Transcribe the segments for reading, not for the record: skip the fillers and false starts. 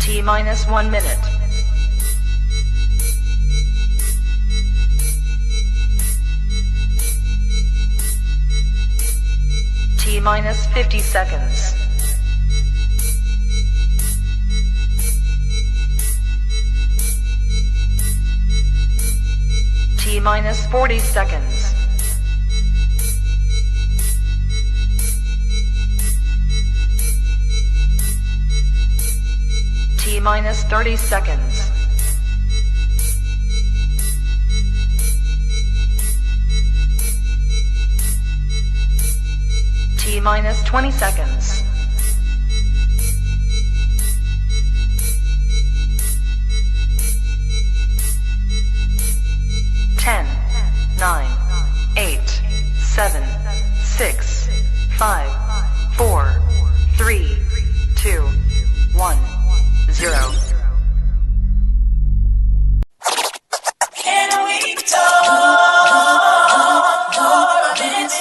T minus 1 minute. T minus 50 seconds. T minus 40 seconds. T minus 30 seconds. T minus 20 seconds. Ten, 9, 8, 7, 6, 5, 4, 3, 2, 1, 0. Can we talk for a minute?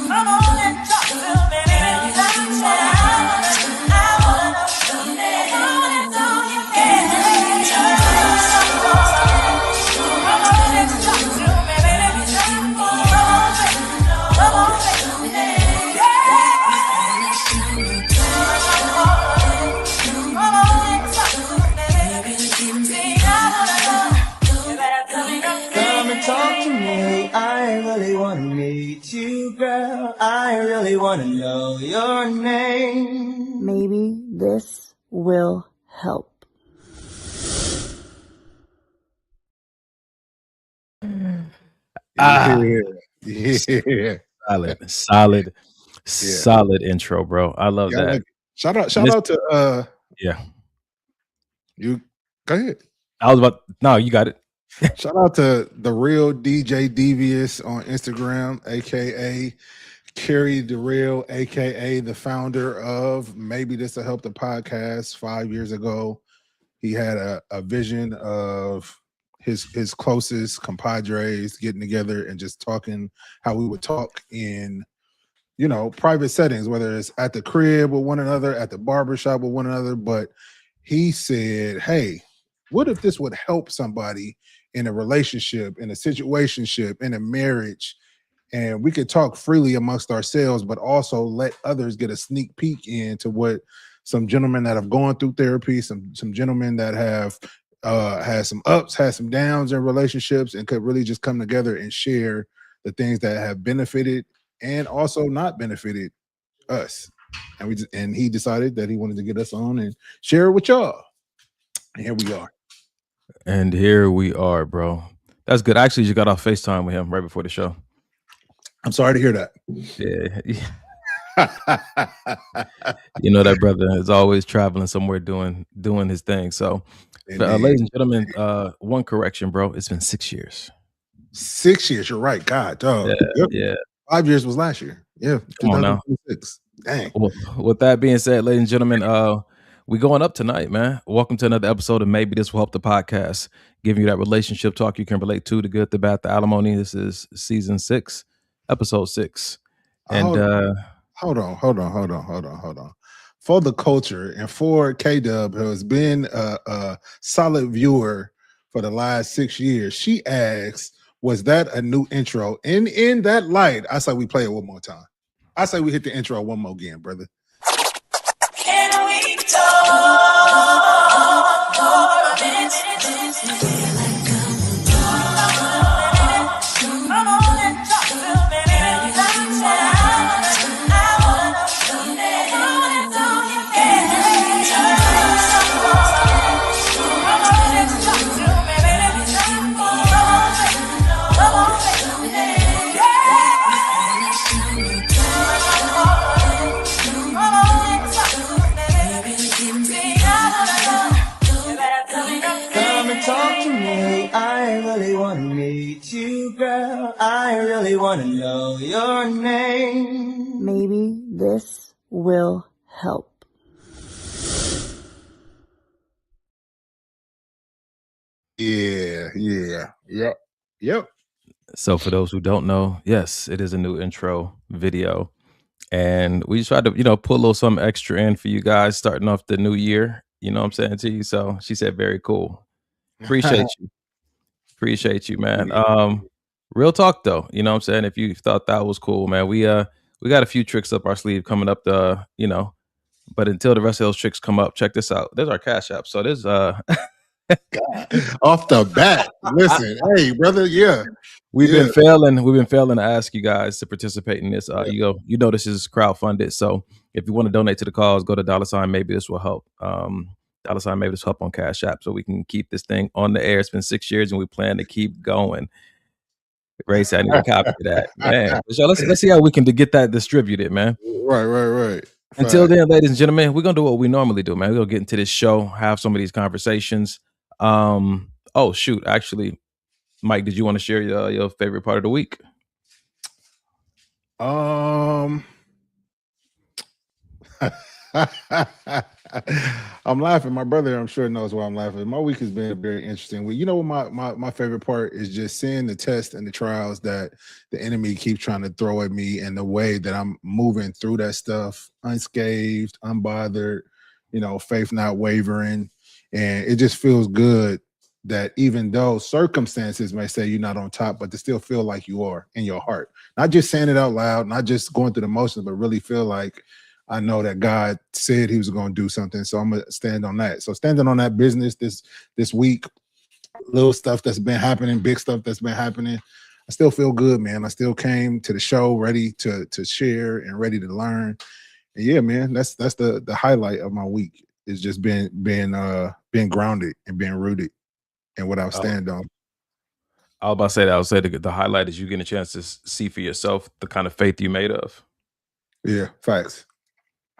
Come on and talk to me. I wanna know. Can we talk? Come on and talk to me, baby. Come on, Come and talk to me. I really wanna meet you, girl. I really wanna know your name. Maybe this will help. Yeah. Solid intro, bro. I love Yeah, I that. like it. Shout out to Yeah. you go ahead. You got it. Shout out to the real DJ Devious on Instagram, aka Carrie the Real, aka the founder of Maybe This Will Help the Podcast 5 years ago. He had a vision of his closest compadres getting together and just talking how we would talk in private settings, whether it's at the crib with one another, at the barbershop with one another. But he said, hey, what if this would help somebody in a relationship, in a situationship, in a marriage, and we could talk freely amongst ourselves, but also let others get a sneak peek into what some gentlemen that have gone through therapy, some gentlemen that have had some ups, had some downs in relationships, and could really just come together and share the things that have benefited and also not benefited us. And he decided that he wanted to get us on and share it with y'all. And here we are. And here we are, bro. That's good. I actually just got off FaceTime with him right before the show. I'm sorry to hear that. Yeah. You know that brother is always traveling somewhere doing his thing. So, ladies and gentlemen, one correction, bro. It's been 6 years. 6 years. You're right. God, dog. Yeah. 5 years was last year. Yeah. Come on now. 2026. Dang. Well, with that being said, ladies and gentlemen, we going up tonight, man. Welcome to another episode of Maybe This Will Help the Podcast, giving you that relationship talk you can relate to, the good, the bad, the alimony. This is season 6, episode 6. And hold on. For the culture and for K-Dub, who has been a solid viewer for the last 6 years, she asks, was that a new intro? And in that light, I say we play it one more time. I say we hit the intro one more again, brother. Can we talk for a minute? Come on and talk to me. I wanna know. Can we talk? Come on and talk to me, baby. Come and talk to me. I really wanna meet you, girl. I really wanna know your name. Maybe this will help. Yep. So for those who don't know, yes, it is a new intro video. and we just tried to, put a little something extra in for you guys starting off the new year. You know what I'm saying to you? So she said, very cool. Appreciate you. Appreciate you, man. Real talk though. You know what I'm saying? If you thought that was cool, man, we got a few tricks up our sleeve coming up but until the rest of those tricks come up, check this out. There's our Cash App. So there's Off the bat. Listen, hey, brother, yeah. We've been failing to ask you guys to participate in this. You know this is crowdfunded. So if you want to donate to the cause, go to $ maybe this will help. $ maybe this will help on Cash App so we can keep this thing on the air. It's been 6 years and we plan to keep going. Ray said I need to copy that. Man. So let's see how we can get that distributed, man. Right. Until then, ladies and gentlemen, we're gonna do what we normally do, man. We're gonna get into this show, have some of these conversations. Oh shoot, actually, Mike, did you want to share your favorite part of the week? I'm laughing. My brother, I'm sure, knows why I'm laughing. My week has been a very interesting week. You know what my favorite part is? Just seeing the tests and the trials that the enemy keeps trying to throw at me, and the way that I'm moving through that stuff unscathed, unbothered, faith not wavering. And it just feels good that even though circumstances may say you're not on top, but to still feel like you are in your heart. Not just saying it out loud, not just going through the motions, but really feel like I know that God said he was going to do something. So I'm going to stand on that. So standing on that business this week, little stuff that's been happening, big stuff that's been happening, I still feel good, man. I still came to the show ready to share and ready to learn. And yeah, man, that's the highlight of my week, is just being grounded and being rooted in what I stand on. I was about to say that. I would say the highlight is you getting a chance to see for yourself the kind of faith you made of. Yeah, facts.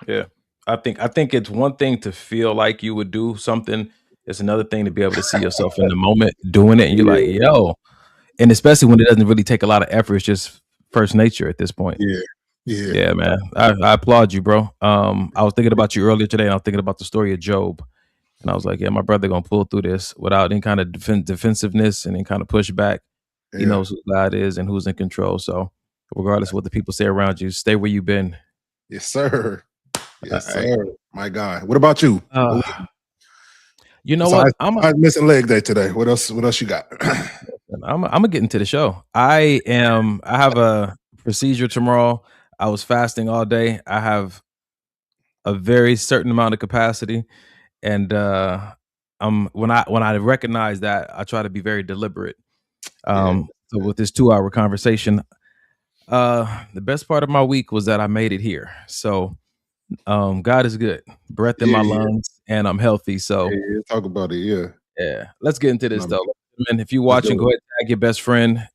Yeah. I think it's one thing to feel like you would do something. It's another thing to be able to see yourself in the moment doing it. And you're like, yo. And especially when it doesn't really take a lot of effort. It's just first nature at this point. Yeah, man. I applaud you, bro. I was thinking about you earlier today, and I was thinking about the story of Job. And I was like, yeah, my brother going to pull through this without any kind of defensiveness and any kind of pushback. Yeah. He knows who God is and who's in control. So regardless of what the people say around you, stay where you've been. Yes, sir. Yes, sir. My God. What about you? You know what? I'm missing leg day today. What else you got? I'm gonna get into the show. I have a procedure tomorrow. I was fasting all day. I have a very certain amount of capacity, and when I recognize that, I try to be very deliberate. So with this 2-hour conversation, the best part of my week was that I made it here. So God is good. Breath in my lungs, and I'm healthy. So talk about it. Yeah. Let's get into this though. And if you're watching, go ahead and tag your best friend.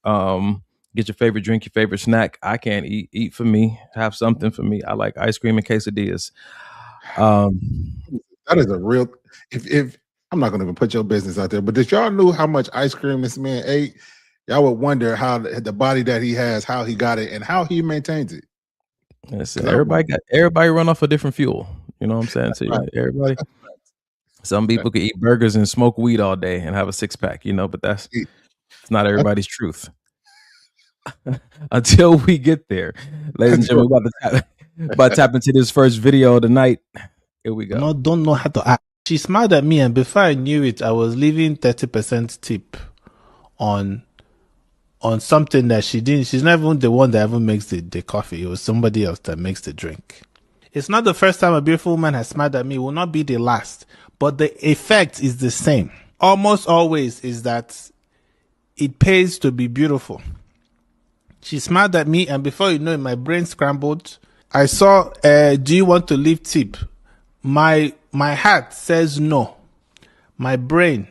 Get your favorite drink, your favorite snack. I can't eat for me. Have something for me. I like ice cream and quesadillas. That is a real. If I'm not going to even put your business out there, but if y'all knew how much ice cream this man ate, y'all would wonder how the body that he has, how he got it, and how he maintains it. Listen, everybody run off a different fuel. You know what I'm saying? So everybody. Some people could eat burgers and smoke weed all day and have a 6-pack, but it's not everybody's truth. Until we get there, ladies and gentlemen, we're about to tap into this first video of the night. Here we go. Don't know how to act. She smiled at me, and before I knew it, I was leaving 30% tip on something that she didn't. She's not even the one that ever makes the coffee. It was somebody else that makes the drink. It's not the first time a beautiful woman has smiled at me. It will not be the last. But the effect is the same. Almost always is that it pays to be beautiful. She smiled at me, and before you know it, my brain scrambled. I saw, do you want to leave tip? My heart says no. My brain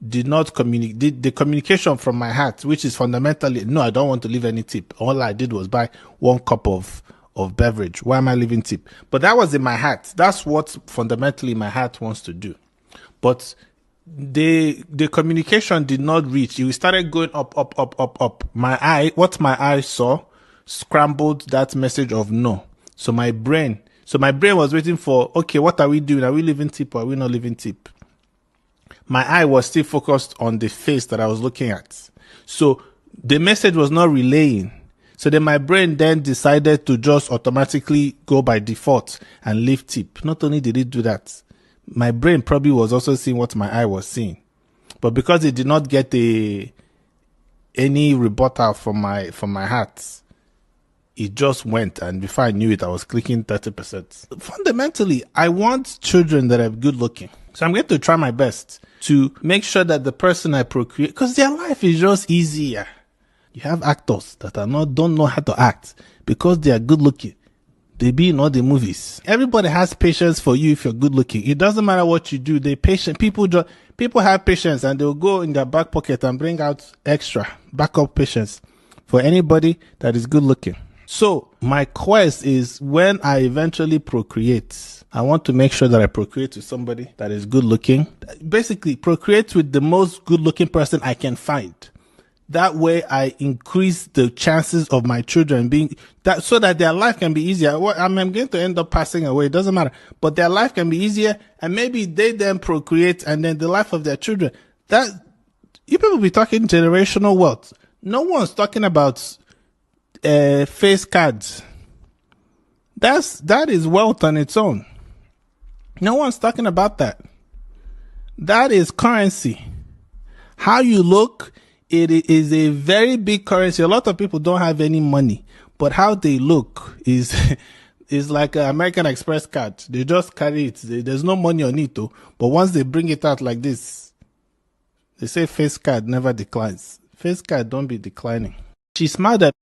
did not communicate. The communication from my heart, which is fundamentally, no, I don't want to leave any tip. All I did was buy 1 cup of beverage. Why am I leaving tip? But that was in my heart. That's what fundamentally my heart wants to do. But the communication did not reach. It started going up. What my eye saw scrambled that message of no. So my brain was waiting for, okay, what are we doing? Are we leaving tip or are we not leaving tip? My eye was still focused on the face that I was looking at. So the message was not relaying. So then my brain then decided to just automatically go by default and leave tip. Not only did it do that, my brain probably was also seeing what my eye was seeing. But because it did not get any rebuttal from my heart, it just went, and before I knew it, I was clicking 30%. Fundamentally, I want children that are good looking. So I'm going to try my best to make sure that the person I procreate, because their life is just easier. You have actors that don't know how to act because they are good looking. They be in all the movies. Everybody has patience for you if you're good looking. It doesn't matter what you do. They patient. People have patience, and they'll go in their back pocket and bring out extra backup patience for anybody that is good looking. So my quest is, when I eventually procreate, I want to make sure that I procreate with somebody that is good looking. Basically, procreate with the most good looking person I can find. That way I increase the chances of my children being that, so that their life can be easier. I'm going to end up passing away. It doesn't matter, but their life can be easier, and maybe they then procreate, and then the life of their children. That you people be talking generational wealth. No one's talking about face cards. That is wealth on its own. No one's talking about that. That is currency. How you look, it is a very big currency. A lot of people don't have any money, but how they look is like an American Express card. They just carry it. There's no money on it too. But once they bring it out like this, they say face card never declines. Face card don't be declining. She smiled at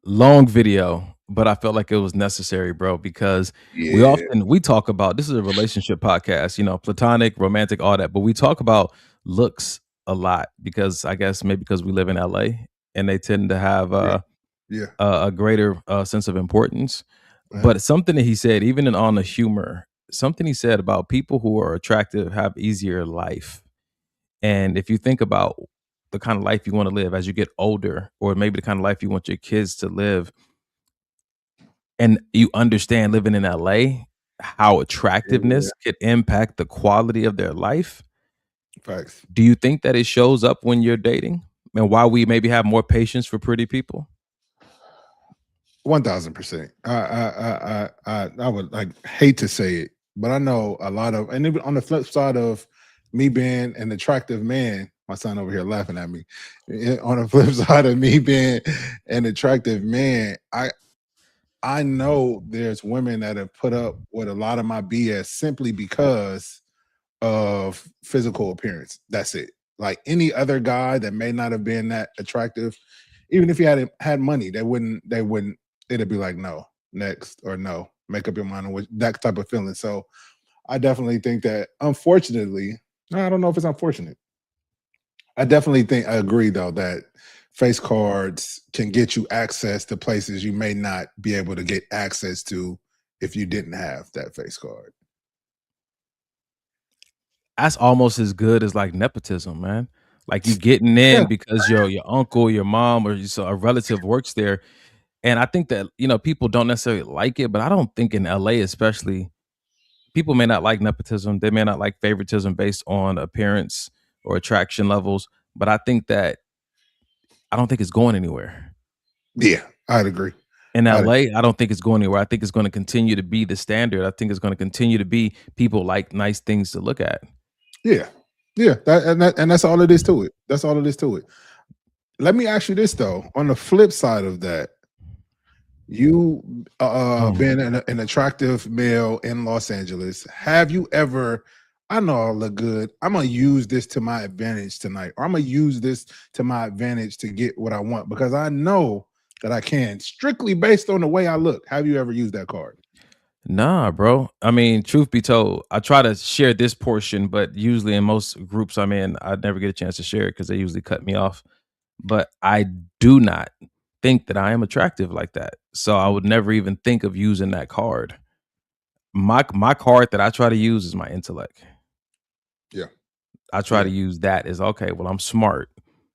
Long video, but I felt like it was necessary, bro, because we talk about, this is a relationship podcast, platonic, romantic, all that, but we talk about looks a lot because I guess maybe because we live in LA and they tend to have a greater sense of importance. But something that he said, even on the humor, something he said about people who are attractive have easier life. And if you think about the kind of life you want to live as you get older, or maybe the kind of life you want your kids to live, and you understand living in LA, how attractiveness could impact the quality of their life. Facts. Do you think that it shows up when you're dating, and why we maybe have more patience for pretty people? 1000%. I would hate to say it, but I know a lot of, and even on the flip side of me being an attractive man, my son over here laughing at me. On the flip side of me being an attractive man, I know there's women that have put up with a lot of my BS simply because of physical appearance. That's it. Like any other guy that may not have been that attractive, even if he had money, they wouldn't. It'd be like no, next, or no, make up your mind on that type of feeling. So I definitely think that, unfortunately, I don't know if it's unfortunate. I definitely agree though that face cards can get you access to places you may not be able to get access to if you didn't have that face card. That's almost as good as like nepotism, man. Like you getting in because your uncle, your mom, or a relative works there. And I think that, people don't necessarily like it, but I don't think in LA especially, people may not like nepotism. They may not like favoritism based on appearance or attraction levels, but I don't think it's going anywhere. Yeah, I'd agree. In LA, I don't think it's going anywhere. I think it's going to continue to be the standard. I think it's going to continue to be people like nice things to look at. Yeah. And that's all it is to it. That's all it is to it. Let me ask you this though. On the flip side of that, you being an attractive male in Los Angeles, have you ever, I know I look good, I'm gonna use this to my advantage tonight, or I'm gonna use this to my advantage to get what I want because I know that I can, strictly based on the way I look? Have you ever used that card? Nah, bro. I mean, truth be told, I try to share this portion, but usually in most groups I'm in, I never get a chance to share it because they usually cut me off. But I do not think that I am attractive like that. So I would never even think of using that card. My card that I try to use is my intellect. Yeah. I try to use that as, okay, well, I'm smart,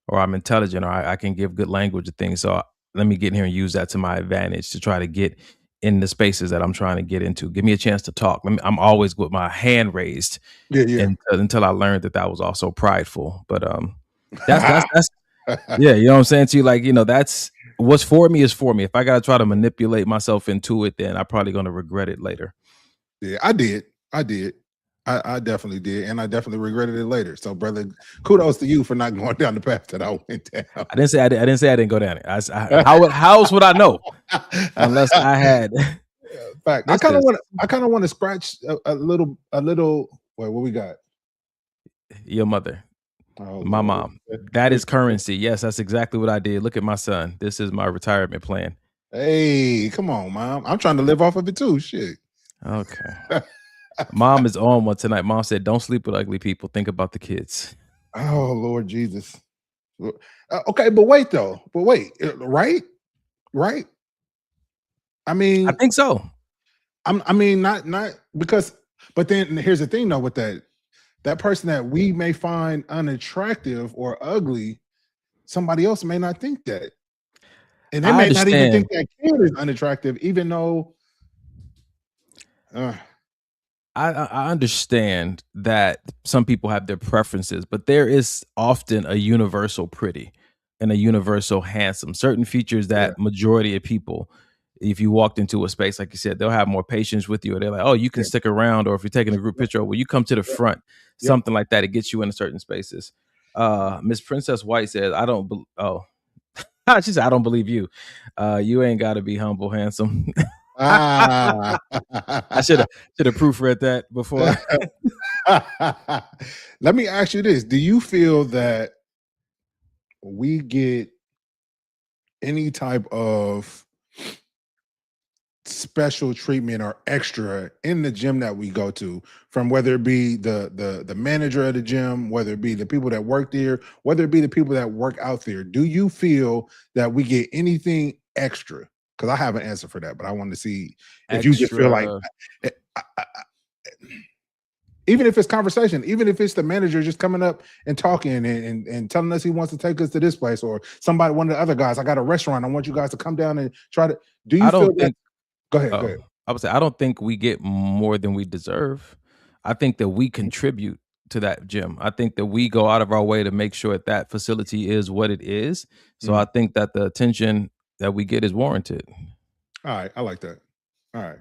or I'm intelligent, or I can give good language to things. So let me get in here and use that to my advantage to try to get in the spaces that I'm trying to get into. Give me a chance to talk. I'm always with my hand raised until I learned that was also prideful. But Yeah, you know what I'm saying to you? Like, that's what's for me is for me. If I gotta try to manipulate myself into it, then I'm probably gonna regret it later. Yeah, I did. I definitely did, and I definitely regretted it later. So, brother, kudos to you for not going down the path that I went down. I didn't say I didn't go down it. How else would I know unless I had Fact. I kind of want to scratch a little. Wait, what we got? your mother, Oh, my Lord. mom. That is currency. Yes, that's exactly what I did. Look at my son. This is my retirement plan. Hey, come on, mom. I'm trying to live off of it too. Shit. Okay. Mom is on one tonight. Mom said, "Don't sleep with ugly people. Think about the kids." Oh, Lord Jesus. Okay, but wait though. Right? Right? I mean, I think so. I mean, not because. But then here's the thing, though, with that person that we may find unattractive or ugly, somebody else may not think that, and they I may not even think understand. that kid is unattractive, even though. I understand that some people have their preferences, but there is often a universal pretty and a universal handsome. Certain features Yeah. that majority of people, if you walked into a space, like you said, they'll have more patience with you, or they're like, "Oh, you can Yeah. stick around," or if you're taking a group picture, well, you come to the front, Yep. something like that. It gets you into certain spaces. Miss Princess White says, "I don't." She said, "I don't believe you. You ain't got to be humble, handsome." Ah. I should have proofread that before. Let me ask you this: do you feel that we get any type of special treatment or extra in the gym that we go to, from whether it be the manager of the gym, whether it be the people that work there, whether it be the people that work out there? Do you feel that we get anything extra? Because I have an answer for that, but I want to see if you just feel like, even if it's conversation, even if it's the manager just coming up and talking and telling us he wants to take us to this place, or somebody, one of the other guys, I got a restaurant, I want you guys to come down and try to. Do you I feel don't that? think. Go ahead. I would say I don't think we get more than we deserve. I think that we contribute to that gym. I think that we go out of our way to make sure that facility is what it is. So I think that the attention that we get is warranted. All right, I like that. All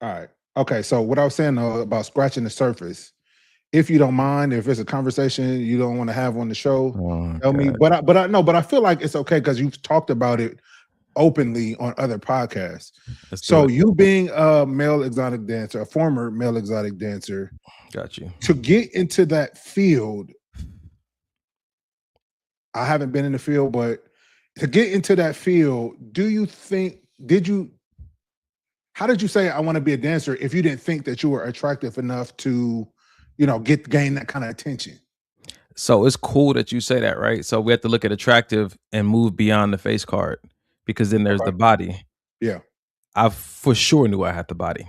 right. Okay, so what I was saying about scratching the surface, if you don't mind, if it's a conversation you don't want to have on the show, Oh, tell me. God. But I feel like it's okay because you've talked about it openly on other podcasts. Let's do So it. you being a male exotic dancer, a former male exotic dancer, Got you. to get into that field, I haven't been in the field, but to get into that field, how did you say I want to be a dancer if you didn't think that you were attractive enough to, gain that kind of attention? So it's cool that you say that, right? So we have to look at attractive and move beyond the face card, because then there's Okay. the body. Yeah. I for sure knew I had the body.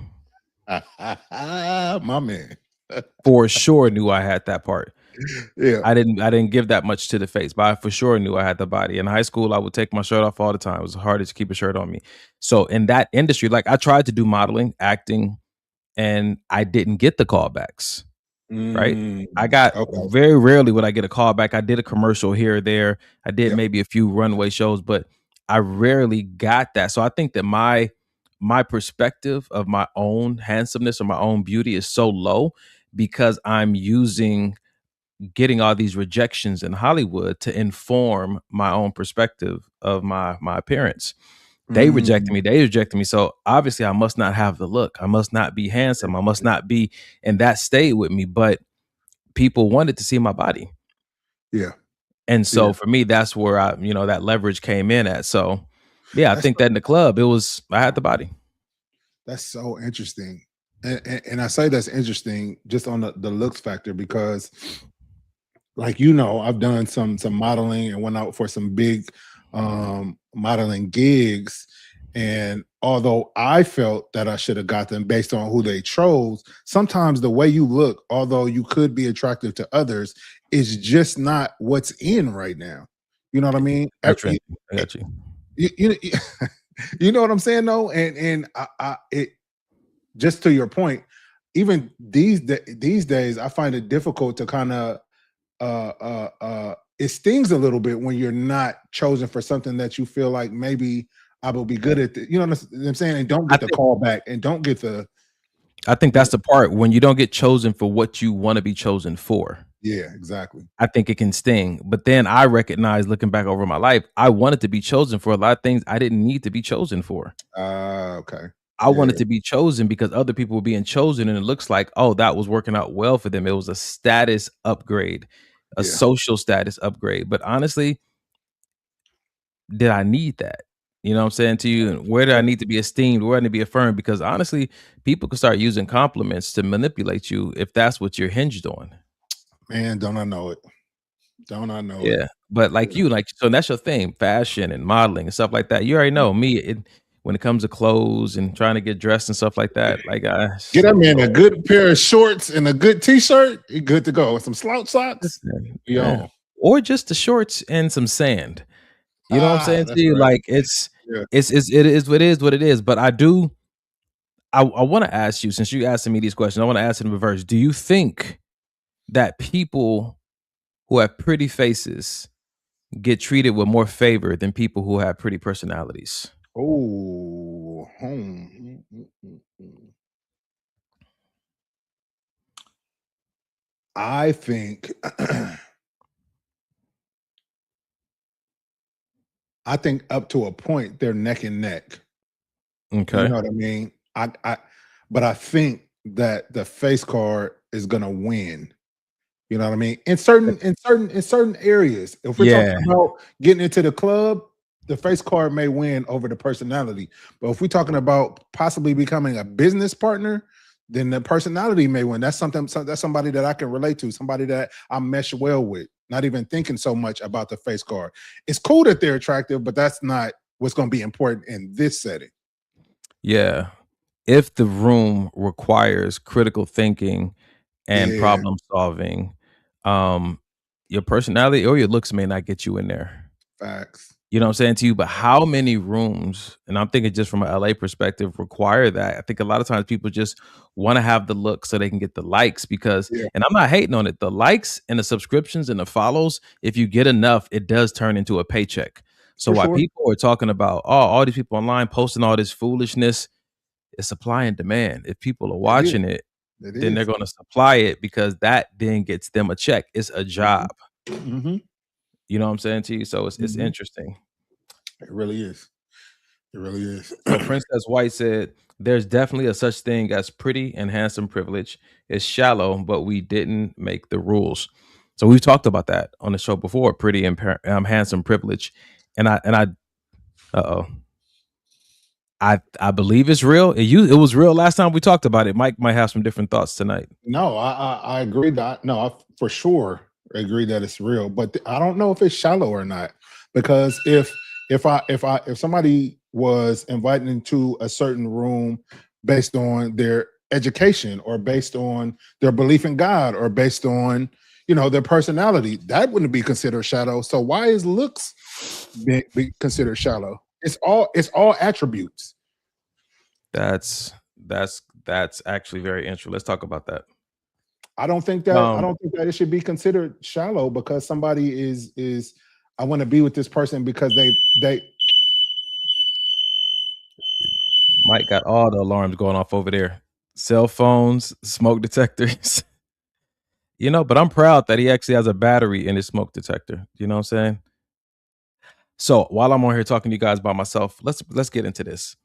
My man. For sure knew I had that part. Yeah. I didn't give that much to the face, but I for sure knew I had the body. In high school, I would take my shirt off all the time. It was hard to keep a shirt on me. So in that industry, like, I tried to do modeling, acting, and I didn't get the callbacks. Right? I got Okay. very rarely would I get a callback. I did a commercial here or there. I did Yep. maybe a few runway shows, but I rarely got that. So I think that my perspective of my own handsomeness or my own beauty is so low because I'm using getting all these rejections in Hollywood to inform my own perspective of my appearance. They rejected me. So obviously I must not have the look. I must not be handsome. I must not be, and that stayed with me. But people wanted to see my body. Yeah. And so Yeah. for me, that's where that leverage came in at. So yeah, I That's think that in the club, I had the body. That's so interesting. And I say that's interesting just on the looks factor because, like, I've done some modeling and went out for some big modeling gigs. And although I felt that I should have got them based on who they chose, sometimes the way you look, although you could be attractive to others, is just not what's in right now. You know what I mean? I got you. You know what I'm saying, though? And it, just to your point, even these days, I find it difficult to kind of it stings a little bit when you're not chosen for something that you feel like maybe I will be good at. You know what I'm saying? And don't get the call back, and don't get the. I think that's the part when you don't get chosen for what you want to be chosen for. Yeah, exactly. I think it can sting. But then I recognize, looking back over my life, I wanted to be chosen for a lot of things I didn't need to be chosen for. Okay. I wanted to be chosen because other people were being chosen, and it looks like, oh, that was working out well for them. It was a status upgrade, a social status upgrade. But honestly, did I need that? You know what I'm saying to you? Where do I need to be esteemed? Where do I need to be affirmed? Because honestly, people can start using compliments to manipulate you if that's what you're hinged on. Man, don't I know it? Don't I know it? Yeah. But like you, like, so that's your thing, fashion and modeling and stuff like that. You already know me, when it comes to clothes and trying to get dressed and stuff like that. Like, get that man a good pair of shorts and a good t-shirt, you're good to go. With some slouch socks. Yeah. Or just the shorts and some sand. You know what I'm saying to you? Right. Like it is what it is. But I want to ask you, since you asking me these questions, I want to ask in reverse. Do you think that people who have pretty faces get treated with more favor than people who have pretty personalities? Oh, I think I think up to a point they're neck and neck. Okay. You know what I mean? But I think that the face card is gonna win. You know what I mean? In certain areas. If we're talking about getting into the club, the face card may win over the personality. But if we're talking about possibly becoming a business partner, then the personality may win. That's somebody that I can relate to, somebody that I mesh well with, not even thinking so much about the face card. It's cool that they're attractive, but that's not what's going to be important in this setting. Yeah. If the room requires critical thinking and problem solving, your personality or your looks may not get you in there. Facts. You know what I'm saying to you? But how many rooms, and I'm thinking just from an LA perspective, require that? I think a lot of times people just want to have the look so they can get the likes because, and I'm not hating on it, the likes and the subscriptions and the follows, if you get enough, it does turn into a paycheck. So while people are talking about, all these people online posting all this foolishness, it's supply and demand. If people are watching it, then they're going to supply it because that then gets them a check. It's a job. Mm-hmm. You know what I'm saying to you? So it's interesting. It really is. It really is. So Princess White said, there's definitely a such thing as pretty and handsome privilege. It's shallow, but we didn't make the rules. So we've talked about that on the show before, pretty and handsome privilege. And I believe it's real. It was real last time we talked about it. Mike might have some different thoughts tonight. No, I agree that I for sure agree that it's real, but I don't know if it's shallow or not, because if somebody was invited into a certain room based on their education or based on their belief in God or based on their personality, that wouldn't be considered shallow. So why is looks be considered shallow? It's all attributes. That's actually very interesting. Let's talk about that. I don't think that it should be considered shallow because somebody is I want to be with this person because they Mike got all the alarms going off over there. Cell phones, smoke detectors. But I'm proud that he actually has a battery in his smoke detector. You know what I'm saying? So while I'm on here talking to you guys by myself, let's get into this.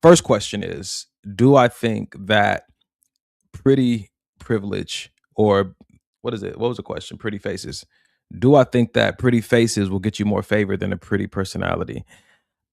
First question is, do I think that pretty privilege, or what is it? What was the question? Pretty faces. Do I think that pretty faces will get you more favor than a pretty personality?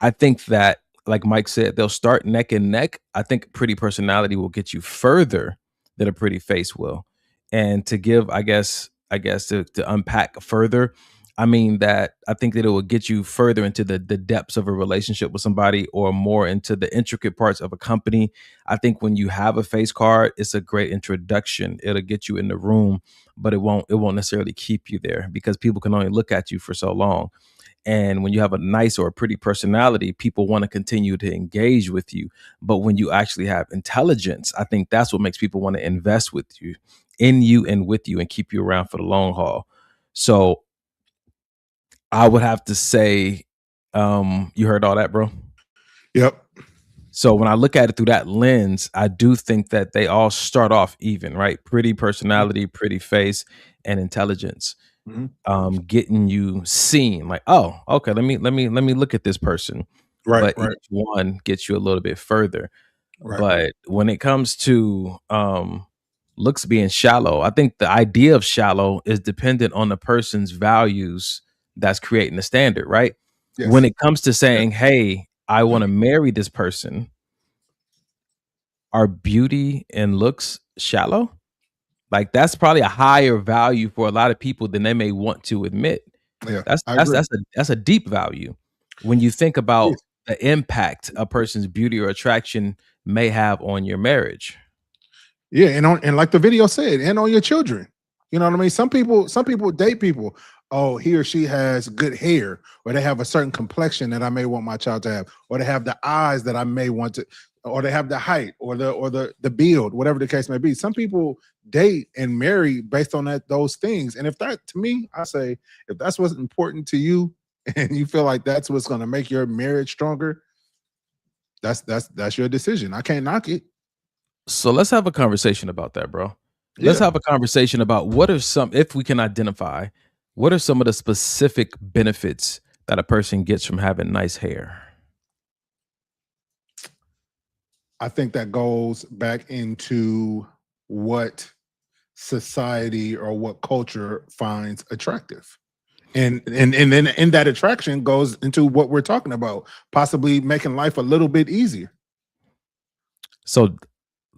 I think that, like Mike said, they'll start neck and neck. I think pretty personality will get you further than a pretty face will. And to give, I guess to unpack further, I mean that I think that it will get you further into the depths of a relationship with somebody or more into the intricate parts of a company. I think when you have a face card, it's a great introduction. It'll get you in the room, but it won't necessarily keep you there because people can only look at you for so long. And when you have a nice or a pretty personality, people want to continue to engage with you. But when you actually have intelligence, I think that's what makes people want to invest with you, in you and with you, and keep you around for the long haul. So I would have to say, you heard all that, bro? Yep. So when I look at it through that lens, I do think that they all start off even, right? Pretty personality, pretty face, and intelligence. Mhm. Getting you seen, like, oh, okay, let me look at this person. Right, But right, each one gets you a little bit further. right. But when it comes to looks being shallow, I think the idea of shallow is dependent on the person's values that's creating the standard, right? When Yes. it comes to saying, hey, I want to marry this person, are beauty and looks shallow? Like that's probably a higher value for a lot of people than they may want to admit. Yeah, That's I that's agree. that's a deep value when you think about Yes. the impact a person's beauty or attraction may have on your marriage. Yeah, and like the video said, and on your children. You know what I mean? Some people date people. Oh, he or she has good hair, or they have a certain complexion that I may want my child to have, or they have the eyes that I may want to, or they have the height, or the build, whatever the case may be. Some people date and marry based on those things. And if that, to me, I say, if that's what's important to you, and you feel like that's what's going to make your marriage stronger, that's your decision. I can't knock it. So let's have a conversation about that, bro. Let's Yeah. have a conversation about what are some, if we can identify, what are some of the specific benefits that a person gets from having nice hair? I think that goes back into what society or what culture finds attractive. And then in that attraction goes into what we're talking about, possibly making life a little bit easier. So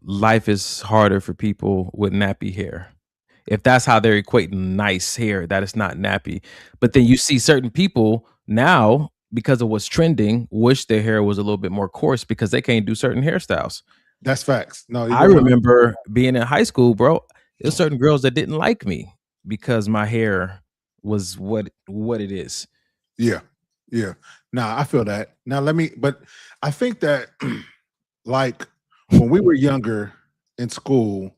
life is harder for people with nappy hair. If that's how they're equating nice hair, that is not nappy. But then you see certain people now, because of what's trending, wish their hair was a little bit more coarse because they can't do certain hairstyles. That's facts. No, I you're right. remember being in high school, bro. There's certain girls that didn't like me because my hair was what it is. Yeah. Yeah. Nah, I feel that. Now but I think that like when we were younger in school,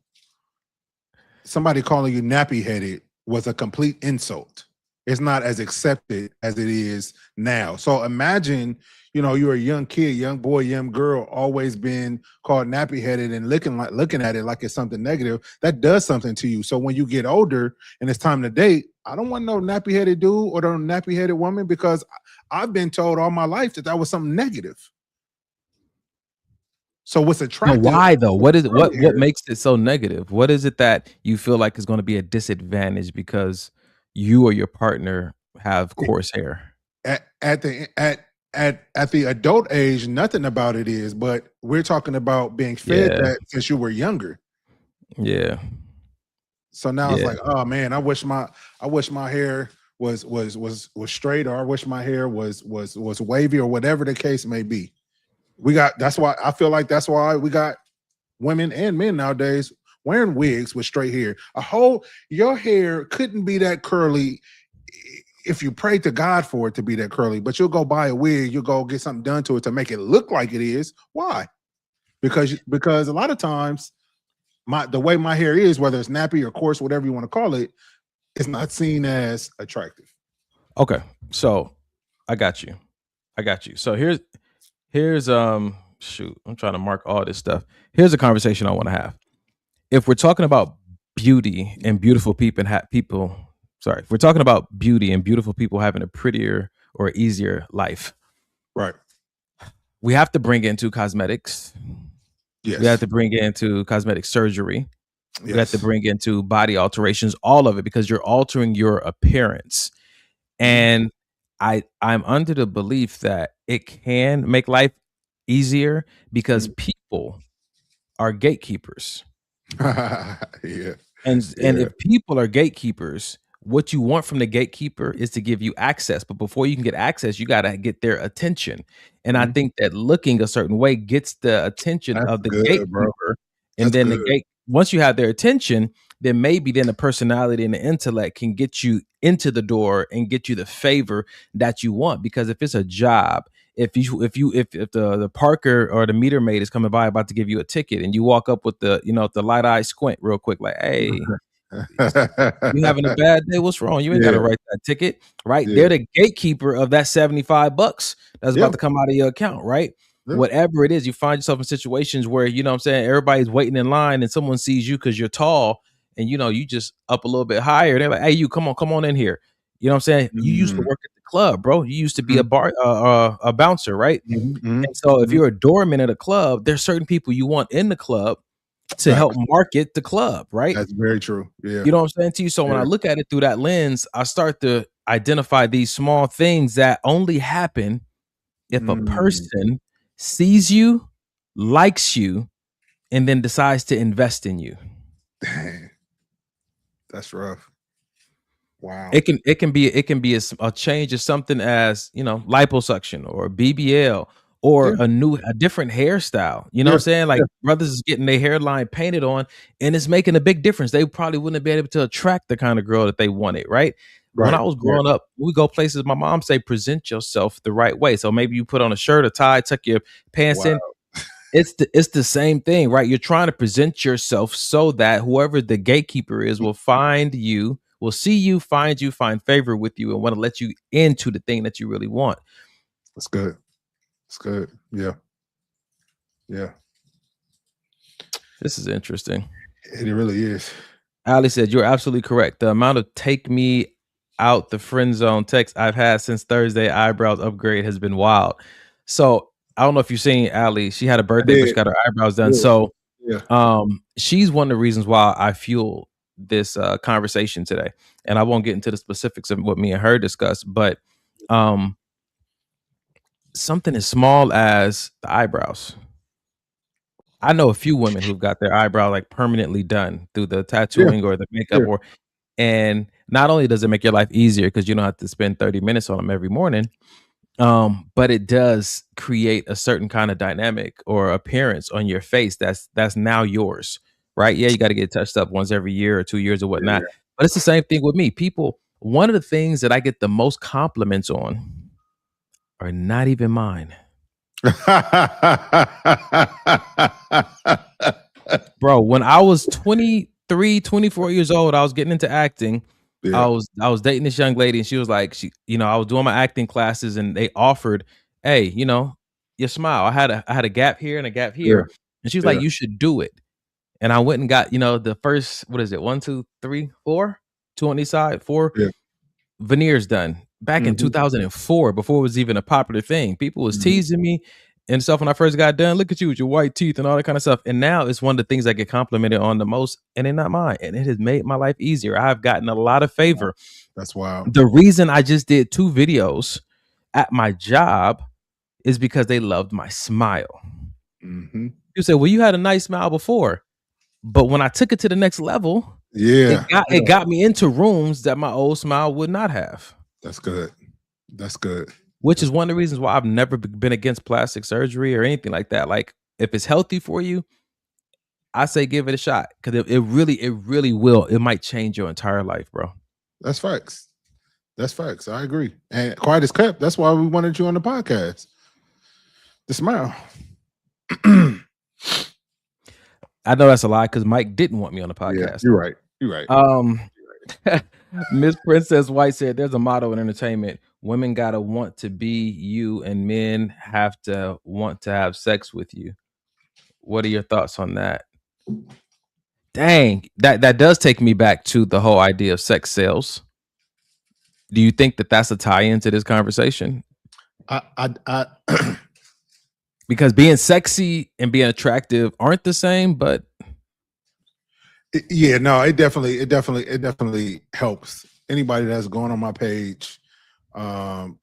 somebody calling you nappy headed was a complete insult. It's not as accepted as it is now. So imagine, you're a young kid, young boy, young girl, always been called nappy headed and looking at it like it's something negative. That does something to you. So when you get older and it's time to date, I don't want no nappy headed dude or no nappy headed woman because I've been told all my life that was something negative. So what's No, attractive? why though? What is it? What Here. makes it so negative? What is it that you feel like is going to be a disadvantage because you or your partner have coarse hair? At the adult age, nothing about it is, but we're talking about being fed Yeah, that since you were younger. yeah, So now it's yeah. like, oh man, I wish my hair was straight, or I wish my hair was wavy, or whatever the case may be. That's why I feel like that's why we got women and men nowadays wearing wigs with straight hair. Your hair couldn't be that curly if you pray to God for it to be that curly, but you'll go buy a wig, you'll go get something done to it to make it look like it is. Why? Because a lot of times the way my hair is, whether it's nappy or coarse, whatever you want to call it, is not seen as attractive. Okay, so I got you. So here's shoot. I'm trying to mark all this stuff. Here's a conversation I want to have. If we're talking about beauty and beautiful people if we're talking about beauty and beautiful people having a prettier or easier life, Right. we have to bring into cosmetics. Yes. We have to bring into cosmetic surgery. We have to Yes. bring into body alterations, all of it, because you're altering your appearance. And I'm under the belief that it can make life easier because people are gatekeepers. Yeah. And Yeah. if people are gatekeepers, what you want from the gatekeeper is to give you access. But before you can get access, you got to get their attention. And I Mhm. think that looking a certain way gets the attention That's of the good, bro. gatekeeper. That's And then good. once you have their attention, then maybe the personality and the intellect can get you into the door and get you the favor that you want. Because if it's a job, if the Parker or the meter maid is coming by about to give you a ticket and you walk up with the light eye squint real quick, like, hey, You having a bad day? What's wrong? You ain't got to Yeah. write that ticket, right? Yeah. They're the gatekeeper of that $75 that's Yeah. about to come out of your account, right? Yeah. Whatever it is, you find yourself in situations where, you know what I'm saying, everybody's waiting in line and someone sees you because you're tall and, you know, you just up a little bit higher. They're like, hey, you come on in here. You know what I'm saying? You used to work at the club, bro. You used to be a bouncer, right? Mhm. And so if you're a doorman at a club, there's certain people you want in the club to help market the club, right? That's very true. Yeah. You know what I'm saying to you? So when I look at it through that lens, I start to identify these small things that only happen if a person sees you, likes you, and then decides to invest in you. Dang. That's rough. Wow. It can be a change of something as, you know, liposuction or BBL or a different hairstyle. You know what I'm saying? Like brothers is getting their hairline painted on and it's making a big difference. They probably wouldn't have been able to attract the kind of girl that they wanted, right? When I was growing up, we go places, my mom say, present yourself the right way. So maybe you put on a shirt, a tie, tuck your pants in. It's the same thing, right? You're trying to present yourself so that whoever the gatekeeper is will find you, will see you, find favor with you, and want to let you into the thing that you really want. That's good. It's good. Yeah. Yeah. This is interesting. It really is. Ali said, you're absolutely correct. The amount of take me out the friend zone text I've had since Thursday eyebrows upgrade has been wild. So I don't know if you've seen Ali. She had a birthday, but she got her eyebrows done. Yeah. So Yeah. she's one of the reasons why I fuel this conversation today. And I won't get into the specifics of what me and her discussed, but something as small as the eyebrows. I know a few women who've got their eyebrow like permanently done through the tattooing or the makeup, and not only does it make your life easier because you don't have to spend 30 minutes on them every morning, but it does create a certain kind of dynamic or appearance on your face that's now yours, right? Yeah, you got to get touched up once every year or 2 years or whatnot. But it's the same thing with me. People, one of the things that I get the most compliments on are not even mine. Bro, when I was 23, 24 years old, I was getting into acting. I was dating this young lady and she was like, I was doing my acting classes and they offered, hey, your smile. I had a gap here and a gap here. And she was like, you should do it. And I went and got, the first, 1, 2, 3, 4, 2 on each side, 4 veneers done back in 2004, before it was even a popular thing. People was teasing me and stuff when I first got done. Look at you with your white teeth and all that kind of stuff. And now it's one of the things I get complimented on the most, and they're not mine. And it has made my life easier. I've gotten a lot of favor. That's wild. The reason I just did 2 videos at my job is because they loved my smile. You say, well, you had a nice smile before, but when I took it to the next level, it got me into rooms that my old smile would not have. That's good. That's good. Which is one of the reasons why I've never been against plastic surgery or anything like that. Like, if it's healthy for you, I say give it a shot, because it really will. It might change your entire life, bro. That's facts. That's facts. I agree. And quiet as kept. That's why we wanted you on the podcast. The smile. I know that's a lie because Mike didn't want me on the podcast. Yeah, you're right. You're right. Miss Princess White said there's a motto in entertainment: women gotta want to be you and men have to want to have sex with you. What are your thoughts on that? Dang, that does take me back to the whole idea of sex sales. Do you think that that's a tie-in to this conversation? I Because being sexy and being attractive aren't the same, but yeah, no, it definitely helps. Anybody that's going on my page, on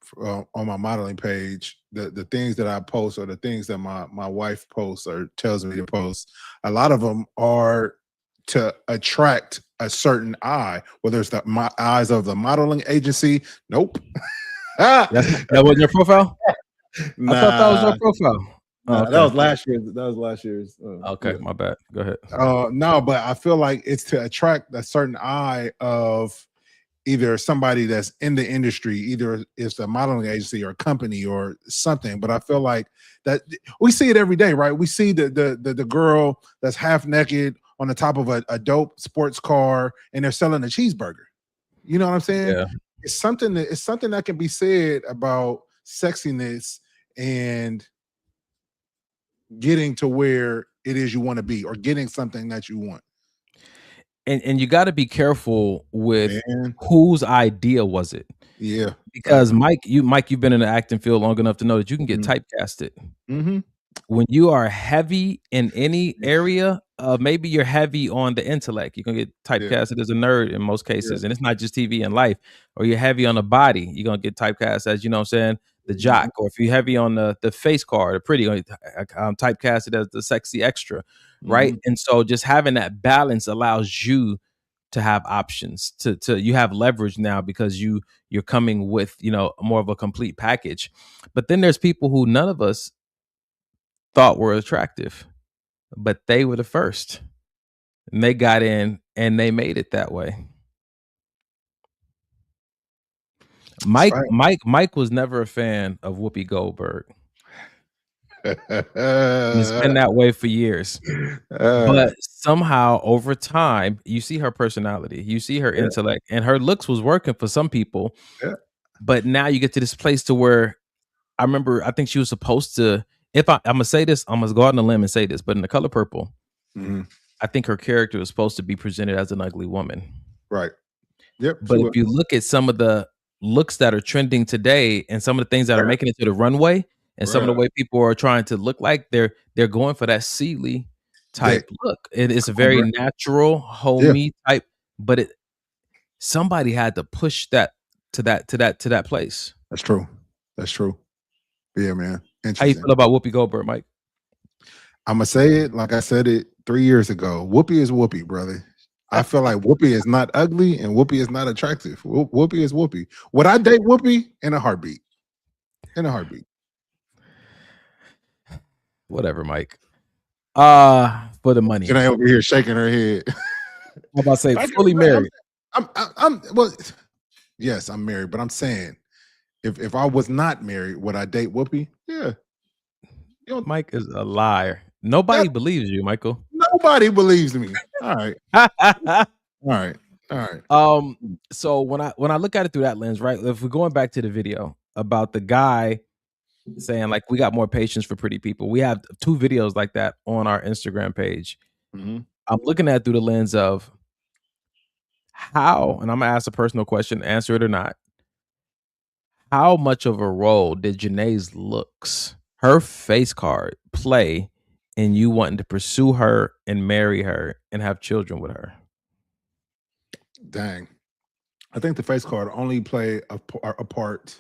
my modeling page, the things that I post or the things that my wife posts or tells me to post, a lot of them are to attract a certain eye, whether it's the eyes of the modeling agency. Nope. that wasn't your profile? Nah. I thought that was your profile. No, okay. that was last year's. Okay, my bad. Go ahead. No, but I feel like it's to attract a certain eye of either somebody that's in the industry, either it's a modeling agency or a company or something. But I feel like that we see it every day, right? We see the girl that's half naked on the top of a dope sports car and they're selling a cheeseburger. You know what I'm saying? Yeah. It's something that can be said about sexiness and getting to where it is you want to be, or getting something that you want. And you got to be careful with Man. whose idea was it, Yeah. because Mike, you've been in the acting field long enough to know that you can get typecasted. Mm-hmm. When you are heavy in any area, maybe you're heavy on the intellect, you're gonna get typecasted as a nerd in most cases, and it's not just TV and life. Or you're heavy on the body, you're gonna get typecast as, you know what I'm saying, the jock. Or if you're heavy on the face card, the pretty, I'm typecasted as the sexy extra, right? And so just having that balance allows you to have options, to you have leverage now, because you're coming with, you know, more of a complete package. But then there's people who none of us thought were attractive, but they were the first, and they got in and they made it that way. Mike was never a fan of Whoopi Goldberg. It's been that way for years. But somehow over time, you see her personality, you see her intellect, and her looks was working for some people. But now you get to this place to where I think she was supposed to, if I'm gonna say this, I'm gonna go out on a limb and say this, but in The Color Purple, I think her character was supposed to be presented as an ugly woman. Right. Yep. But if you look at some of the looks that are trending today and some of the things that are making it to the runway, and some of the way people are trying to look like, they're going for that Celie type look. It's a very natural, homey type, but somebody had to push that to that place. That's true. That's true. Yeah, man. How you feel about Whoopi Goldberg, Mike? I'm gonna say it like I said it 3 years ago. Whoopi is Whoopi, brother. I feel like Whoopi is not ugly and Whoopi is not attractive. Whoopi is Whoopi. Would I date Whoopi? In a heartbeat. In a heartbeat. Whatever, Mike. For the money. And I over here shaking her head. I'm about to say fully married. I'm well. Yes, I'm married, but I'm saying, if I was not married, would I date Whoopi? Yeah. Mike is a liar. Nobody believes you, Michael. Nobody believes me. All right. All right. All right. So when I look at it through that lens, right? If we're going back to the video about the guy saying, like, we got more patience for pretty people. We have 2 videos like that on our Instagram page. I'm looking at it through the lens of how, and I'm gonna ask a personal question, answer it or not. How much of a role did Janae's looks, her face card, play in you wanting to pursue her and marry her and have children with her? Dang. I think the face card only played a part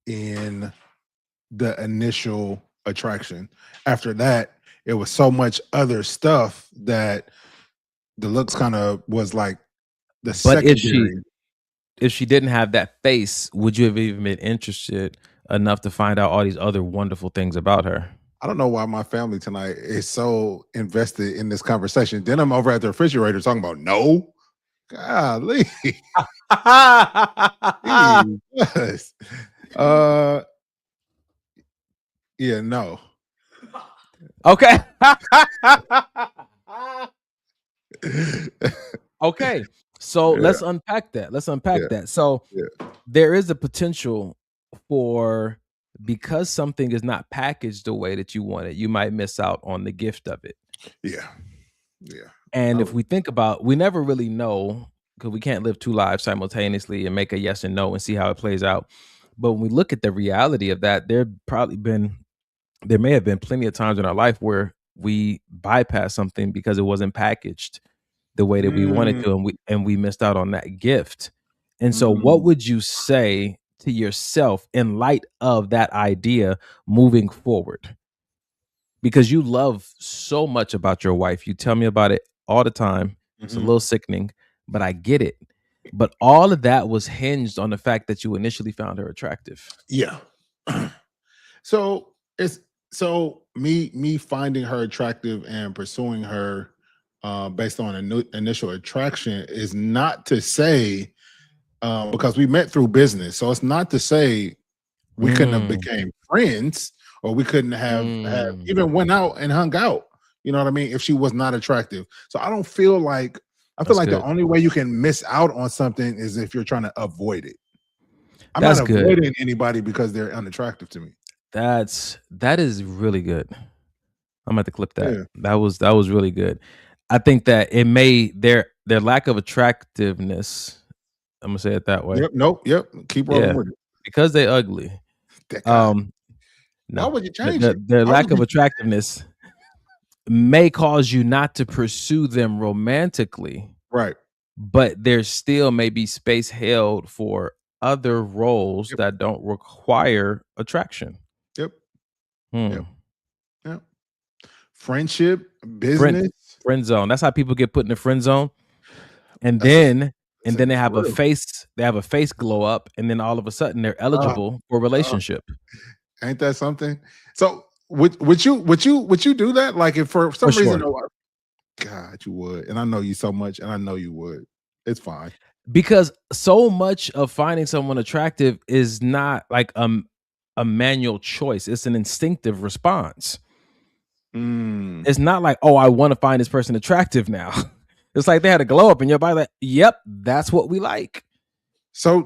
in the initial attraction. After that, it was so much stuff that the looks kind of was like the secondary. If she didn't have that face, would you have even been interested enough to find out all these other wonderful things about her? I don't know why my family tonight is so invested in this conversation. Then I'm over at the refrigerator talking about no. Golly. Yes. Yeah, no. Okay. Okay. So let's unpack that. that. So there is a potential for, because something is not packaged the way that you want it, you might miss out on the gift of it. Yeah. Yeah. And if we think about, we never really know, because we can't live 2 lives simultaneously and make a yes and no and see how it plays out. But when we look at the reality of that, there may have been plenty of times in our life where we bypassed something because it wasn't packaged the way that we wanted to, and we missed out on that gift. And so what would you say to yourself in light of that idea moving forward? Because you love so much about your wife. You tell me about it all the time. It's a little sickening, but I get it. But all of that was hinged on the fact that you initially found her attractive. Yeah. So me finding her attractive and pursuing her based on initial attraction is not to say, because we met through business. So it's not to say we couldn't have became friends, or we couldn't have even went out and hung out. You know what I mean? If she was not attractive. So I don't feel like That's the good. only way you can miss out on something is if you're trying to avoid it. I'm That's not good. avoiding anybody because they're unattractive to me. That is really good. I'm going to clip that. Yeah. That was really good. I think that it may their lack of attractiveness. I'm gonna say it that way. Yep. Nope. Yep. Keep rolling Yeah, with it. because they ugly. That guy. Why Why would you change their, it? their Why lack would of attractiveness may cause you not to pursue them romantically, Right. but there still may be space held for other roles Yep. that don't require attraction. Yep. Hmm. Yep. Yep. Friendship, business. Friend zone. That's how people get put in the friend zone. And That's then that's they have a real. face, glow up, and then all of a sudden they're eligible for a relationship. Ain't that something? So would you do that? Like if for some For reason, sure. God, you would, and I know you so much, and I know you would. It's fine. Because so much of finding someone attractive is not like a manual choice. It's an instinctive response. It's not like, oh, I want to find this person attractive now. It's like they had a glow up in your body. Like, yep, that's what we like. So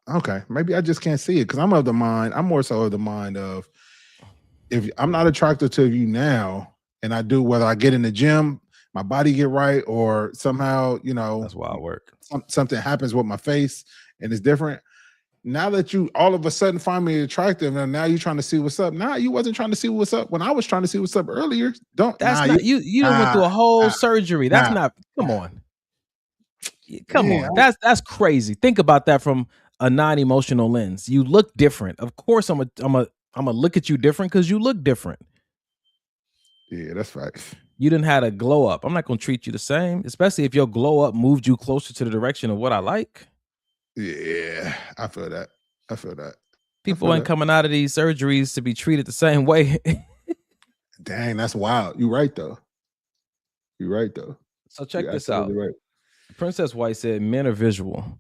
okay. Maybe I just can't see it because I'm of the mind. I'm more so of the mind of if I'm not attracted to you now, and I do whether I get in the gym, my body get right, or somehow That's wild work. something happens with my face and it's different. Now that you all of a sudden find me attractive, and now you're trying to see what's up. Nah, you wasn't trying to see what's up when I was trying to see what's up earlier. That's not you done went through a whole surgery. That's not. Come on. Come on. That's crazy. Think about that from a non-emotional lens. You look different. Of course, I'm a look at you different because you look different. Yeah, that's right. You didn't had a glow up. I'm not gonna treat you the same, especially if your glow up moved you closer to the direction of what I like. Yeah, I feel that. People ain't coming out of these surgeries to be treated the same way. Dang, that's wild. You're right though. So check You're this out. absolutely right. Princess White said men are visual.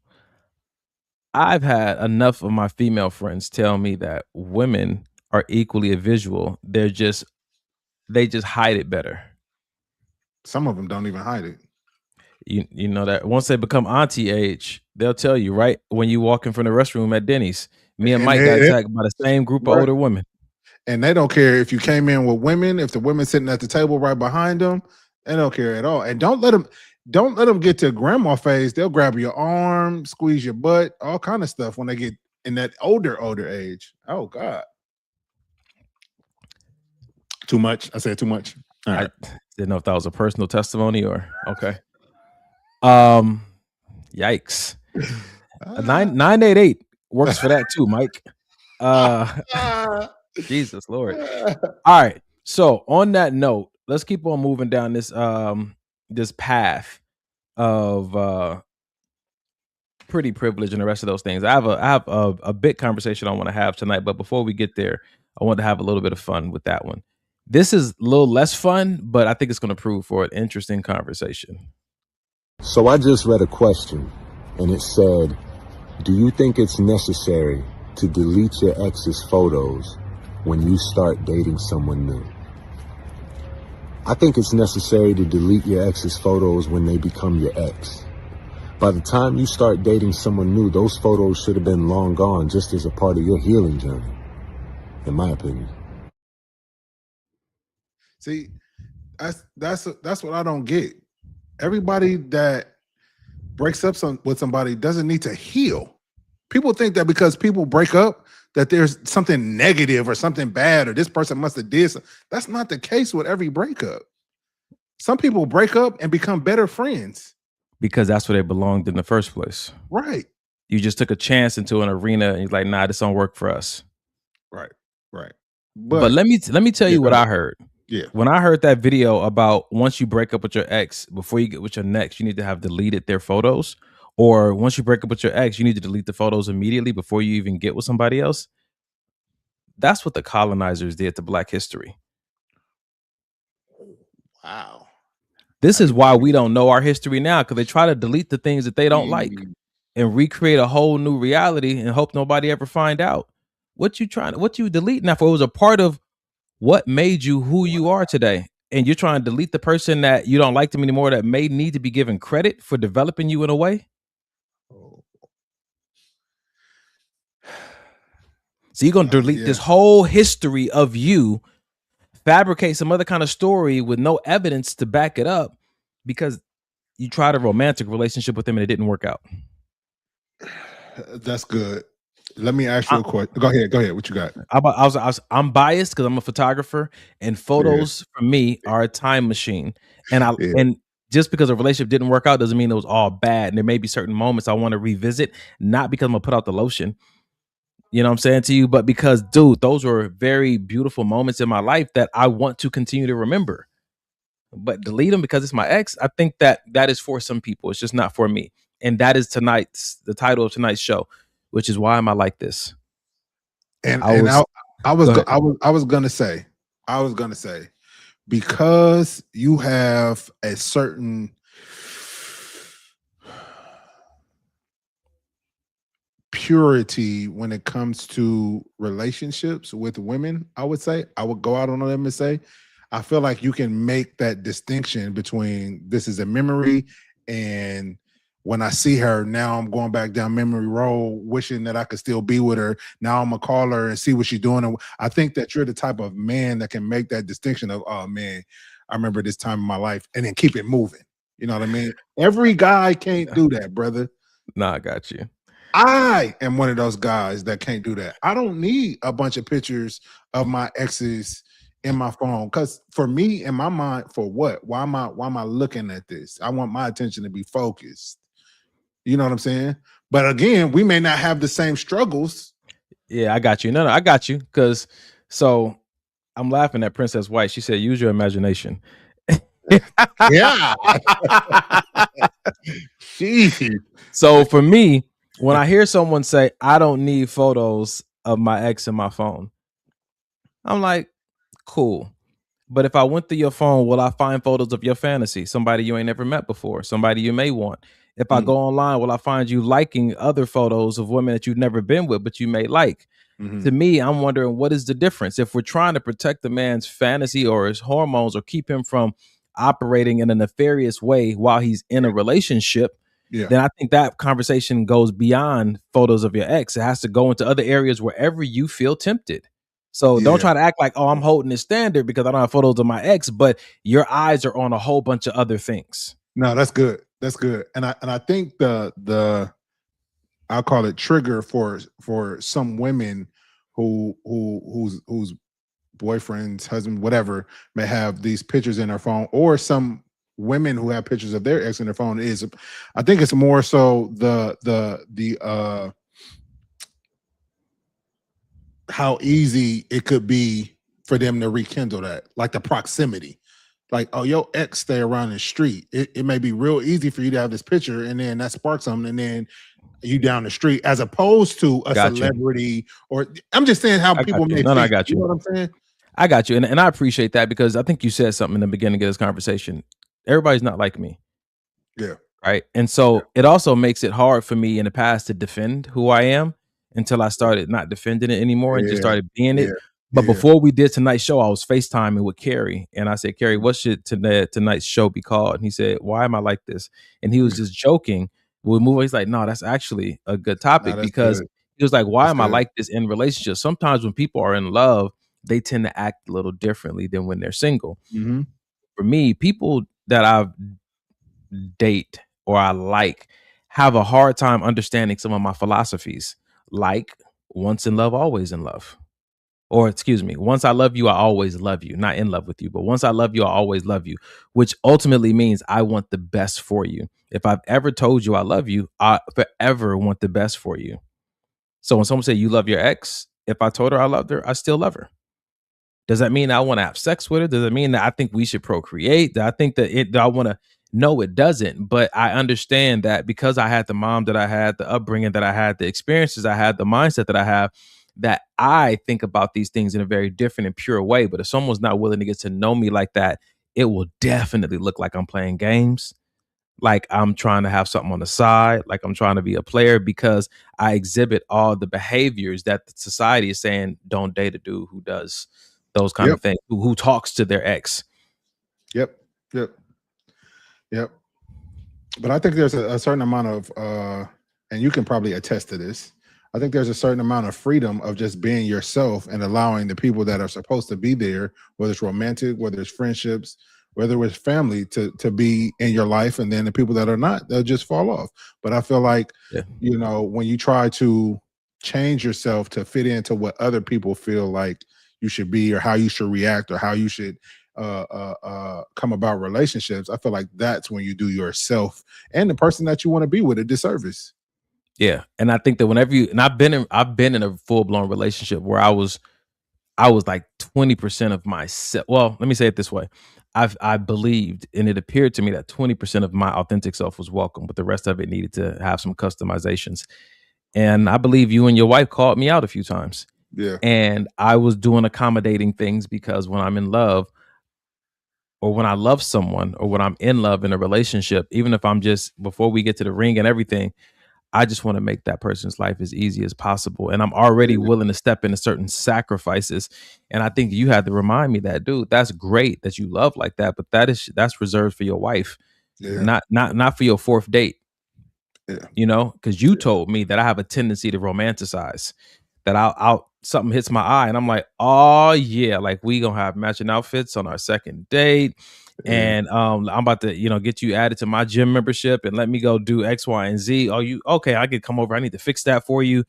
I've had enough of my female friends tell me that women are equally visual. They just hide it better. Some of them don't even hide it. You know that once they become auntie age, they'll tell you, right? When you walk in from the restroom at Denny's, me and Mike got attacked by the same group of older women. And they don't care if you came in with women, if the women sitting at the table right behind them, they don't care at all. And don't let them get to grandma phase. They'll grab your arm, squeeze your butt, all kind of stuff when they get in that older age. Oh God. Too much. I said too much. All right. I didn't know if that was a personal testimony or okay. Yikes. 988 works for that too, Mike. Jesus Lord. All right. So on that note, let's keep on moving down this this path of pretty privilege and the rest of those things. I have a big conversation I want to have tonight, but before we get there, I want to have a little bit of fun with that one. This is a little less fun, but I think it's going to prove for an interesting conversation. So I just read a question, and it said, do you think it's necessary to delete your ex's photos when you start dating someone new? I think it's necessary to delete your ex's photos when they become your ex. By the time you start dating someone new, those photos should have been long gone, just as a part of your healing journey, in my opinion. See, that's what I don't get. Everybody that breaks up with somebody doesn't need to heal. People think that because people break up that there's something negative or something bad or this person must have did something. That's not the case with every breakup. Some people break up and become better friends. Because that's where they belonged in the first place. Right. You just took a chance into an arena and you're like, nah, this don't work for us. Right. But let me tell you what I heard. Yeah. When I heard that video about once you break up with your ex, before you get with your next, you need to have deleted their photos. Or once you break up with your ex, you need to delete the photos immediately before you even get with somebody else. That's what the colonizers did to Black history. Wow. This is why we don't know our history now, because they try to delete the things that they don't like and recreate a whole new reality and hope nobody ever find out. What you deleting now for? It was a part of what made you who you are today? And you're trying to delete the person that you don't like them anymore that may need to be given credit for developing you in a way. So you're gonna delete this whole history of you, fabricate some other kind of story with no evidence to back it up because you tried a romantic relationship with him and it didn't work out. That's good. Let me ask you a question. Go ahead. What you got? I'm biased because I'm a photographer, and photos for me are a time machine. And and just because a relationship didn't work out doesn't mean it was all bad. And there may be certain moments I want to revisit, not because I'm gonna put out the lotion. You know what I'm saying to you, but because, dude, those were very beautiful moments in my life that I want to continue to remember. But delete them because it's my ex. I think that is for some people. It's just not for me. And that is the title of tonight's show, which is Why Am I Like This? And I was gonna say, because you have a certain purity when it comes to relationships with women, I would go out on them and say, I feel like you can make that distinction between this is a memory and when I see her, now I'm going back down memory road, wishing that I could still be with her. Now I'm gonna call her and see what she's doing. And I think that you're the type of man that can make that distinction of, oh man, I remember this time in my life, and then keep it moving. You know what I mean? Every guy can't do that, brother. Nah, I got you. I am one of those guys that can't do that. I don't need a bunch of pictures of my exes in my phone, because for me, in my mind, for what? Why am I looking at this? I want my attention to be focused. You know what I'm saying? But again, we may not have the same struggles. Yeah, I got you. No, I got you. Because so I'm laughing at Princess White. She said, use your imagination. Yeah. Jeez. So for me, when I hear someone say, I don't need photos of my ex in my phone, I'm like, cool. But if I went through your phone, will I find photos of your fantasy? Somebody you ain't never met before, somebody you may want. If I go online, will I find you liking other photos of women that you've never been with, but you may like? To me, I'm wondering, what is the difference? If we're trying to protect the man's fantasy or his hormones or keep him from operating in a nefarious way while he's in a relationship, then I think that conversation goes beyond photos of your ex. It has to go into other areas wherever you feel tempted. So don't try to act like, oh, I'm holding this standard because I don't have photos of my ex, but your eyes are on a whole bunch of other things. No, that's good. That's good. And I think the I'll call it trigger for some women whose boyfriends, husband, whatever, may have these pictures in their phone, or some women who have pictures of their ex in their phone, is, I think it's more so the how easy it could be for them to rekindle that, like the proximity. Like, oh, your ex stay around the street. It may be real easy for you to have this picture, and then that sparks something, and then you down the street, as opposed to a celebrity. Or I'm just saying how people may think. I got you. You know what I'm saying? I got you. And I appreciate that, because I think you said something in the beginning of this conversation. Everybody's not like me. Yeah. Right. And so it also makes it hard for me in the past to defend who I am until I started not defending it anymore and just started being it. But before we did tonight's show, I was FaceTiming with Carrie, and I said, Carrie, what should tonight's show be called? And he said, why am I like this? And he was just joking. We'll move. He's like, no, that's actually a good topic, because he was like, why am I like this in relationships? Sometimes when people are in love, they tend to act a little differently than when they're single. For me, people that I date or I like have a hard time understanding some of my philosophies, like once in love, always in love. Or excuse me, once I love you, I always love you. Not in love with you, but once I love you, I always love you, which ultimately means I want the best for you. If I've ever told you I love you, I forever want the best for you. So when someone say you love your ex, if I told her I loved her, I still love her. Does that mean I want to have sex with her? Does it mean that I think we should procreate? Do I think that I want to? No, it doesn't. But I understand that because I had the mom that I had, the upbringing that I had, the experiences I had, the mindset that I have, that I think about these things in a very different and pure way. But if someone's not willing to get to know me like that, it will definitely look like I'm playing games, like I'm trying to have something on the side, like I'm trying to be a player, because I exhibit all the behaviors that the society is saying don't date a dude who does. those kind Yep. of things. Who talks to their ex? Yep. But I think there's a certain amount of, and you can probably attest to this. I think there's a certain amount of freedom of just being yourself and allowing the people that are supposed to be there, whether it's romantic, whether it's friendships, whether it's family, to be in your life, and then the people that are not, they'll just fall off. But I feel like, Yeah. when you try to change yourself to fit into what other people feel like you should be, or how you should react, or how you should come about relationships, I feel like that's when you do yourself and the person that you want to be with a disservice. Yeah, and I think that whenever I've been in a full blown relationship where I was like 20% of myself. Well, let me say it this way: I believed, and it appeared to me that 20% of my authentic self was welcome, but the rest of it needed to have some customizations. And I believe you and your wife called me out a few times, Yeah. and I was doing accommodating things because when I'm in love, or when I love someone, or when I'm in love in a relationship, even if I'm just before we get to the ring and everything, I just want to make that person's life as easy as possible. And I'm already willing to step into certain sacrifices. And I think you had to remind me that, dude, that's great that you love like that, but that's reserved for your wife, Yeah. not for your fourth date. Yeah. Because you told me that I have a tendency to romanticize, that I'll something hits my eye and I'm like, oh yeah, like we gonna have matching outfits on our second date. And I'm about to, get you added to my gym membership and let me go do X, Y, and Z. Oh, you okay? I could come over. I need to fix that for you.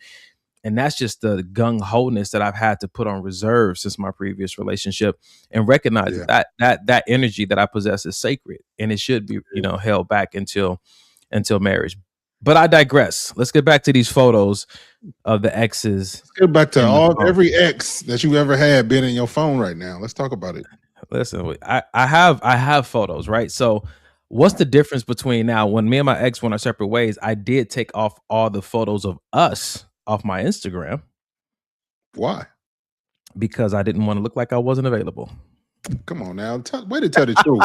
And that's just the gung-ho-ness that I've had to put on reserve since my previous relationship, and recognize that energy that I possess is sacred and it should be, held back until marriage. But I digress. Let's get back to these photos of the exes. Let's get back to every ex that you ever had been in your phone right now. Let's talk about it. Listen, I have photos, right? So what's the difference between now, when me and my ex went our separate ways, I did take off all the photos of us off my Instagram. Why? Because I didn't want to look like I wasn't available. Come on now. Way to tell the truth.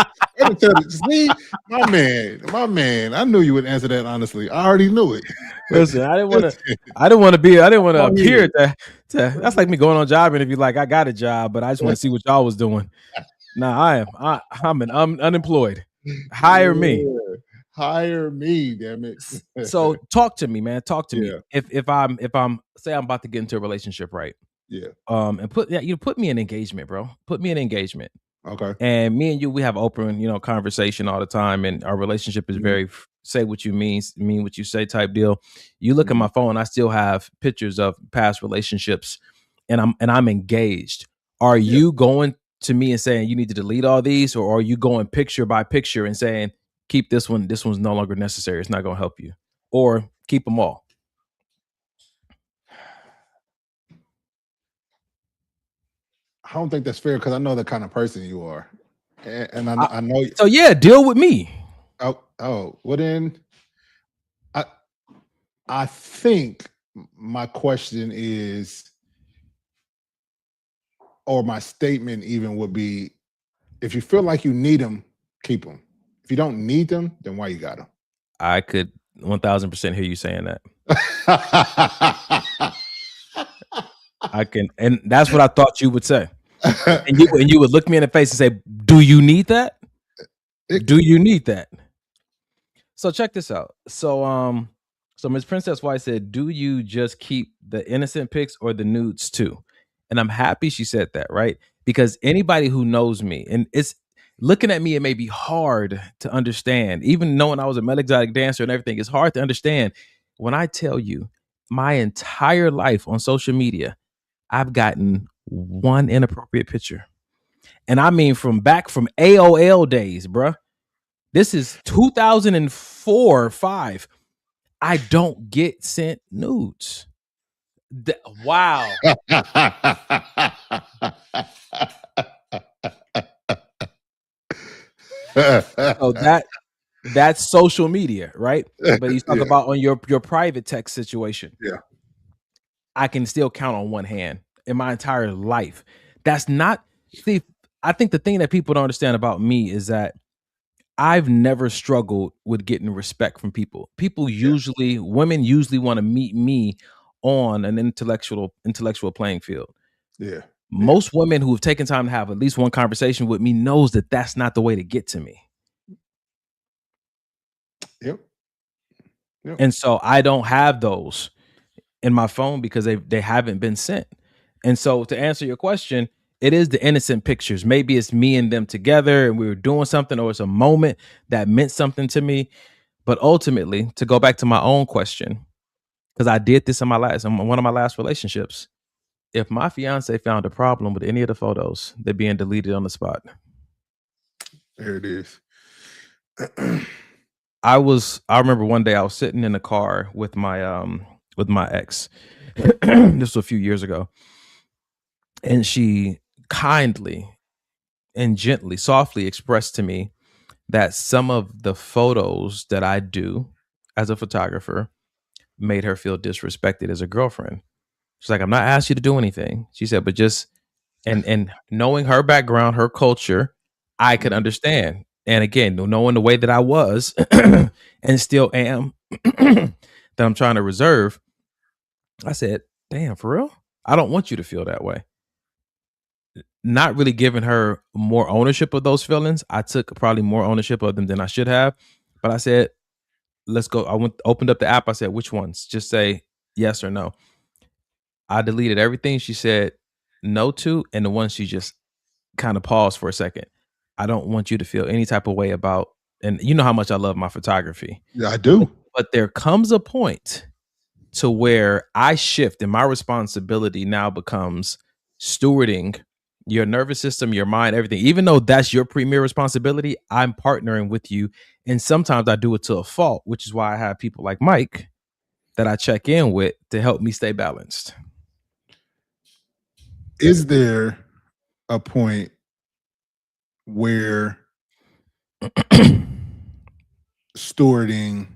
See, my man. I knew you would answer that honestly. I already knew it. Listen, I didn't want to appear to that's like me going on a job interview like I got a job, but I just want to see what y'all was doing. Nah, I'm unemployed. Hire me. Hire me, damn it. So talk to me, man. Talk to me. If I'm say I'm about to get into a relationship, right? Yeah. And put me in engagement, bro. Put me in engagement. Okay. And me and you, we have open, conversation all the time, and our relationship is very say what you mean what you say type deal. You look at my phone, I still have pictures of past relationships, and I'm engaged. Are you going to me and saying you need to delete all these, or are you going picture by picture and saying keep this one? This one's no longer necessary. It's not going to help you, or keep them all? I don't think that's fair because I know the kind of person you are, and I know. So yeah, deal with me. Oh, well then, I think my question is, or my statement even would be, if you feel like you need them, keep them. If you don't need them, then why you got them? I could 1000% hear you saying that. I can, and that's what I thought you would say. And you would look me in the face and say, "Do you need that? Do you need that?" So check this out. So Miss Princess White said, "Do you just keep the innocent pics or the nudes too?" And I'm happy she said that, right? Because anybody who knows me, and it's looking at me, it may be hard to understand. Even knowing I was a male exotic dancer and everything, it's hard to understand when I tell you my entire life on social media, I've gotten one inappropriate picture. And I mean from AOL days, bruh. This is 2004 or 5. I don't get sent nudes. Wow. So that's social media, right? But you talk about on your private text situation. Yeah. I can still count on one hand in my entire life. That's not, see, I think the thing that people don't understand about me is that I've never struggled with getting respect from people. Women usually want to meet me on an intellectual playing field. Yeah. Most women who have taken time to have at least one conversation with me knows that that's not the way to get to me. Yep. And so I don't have those in my phone because they haven't been sent. And so to answer your question, it is the innocent pictures. Maybe it's me and them together and we were doing something, or it's a moment that meant something to me. But ultimately, to go back to my own question, because I did this in one of my last relationships. If my fiance found a problem with any of the photos, they're being deleted on the spot. There it is. I remember one day I was sitting in the car with my ex. This was a few years ago. And she kindly and gently, softly expressed to me that some of the photos that I do as a photographer made her feel disrespected as a girlfriend. She's like, I'm not asking you to do anything. She said, but just, and knowing her background, her culture, I could understand. And again, knowing the way that I was and still am, that I'm trying to reserve, I said, damn, for real? I don't want you to feel that way. Not really giving her more ownership of those feelings. I took probably more ownership of them than I should have. But I said, let's go. Opened up the app. I said, which ones? Just say yes or no. I deleted everything she said no to, and the ones she just kind of paused for a second. I don't want you to feel any type of way about, and you know how much I love my photography. Yeah, I do. But there comes a point to where I shift, and my responsibility now becomes stewarding your nervous system, your mind, everything. Even though that's your premier responsibility, I'm partnering with you. And sometimes I do it to a fault, which is why I have people like Mike that I check in with to help me stay balanced. Is there a point where stewarding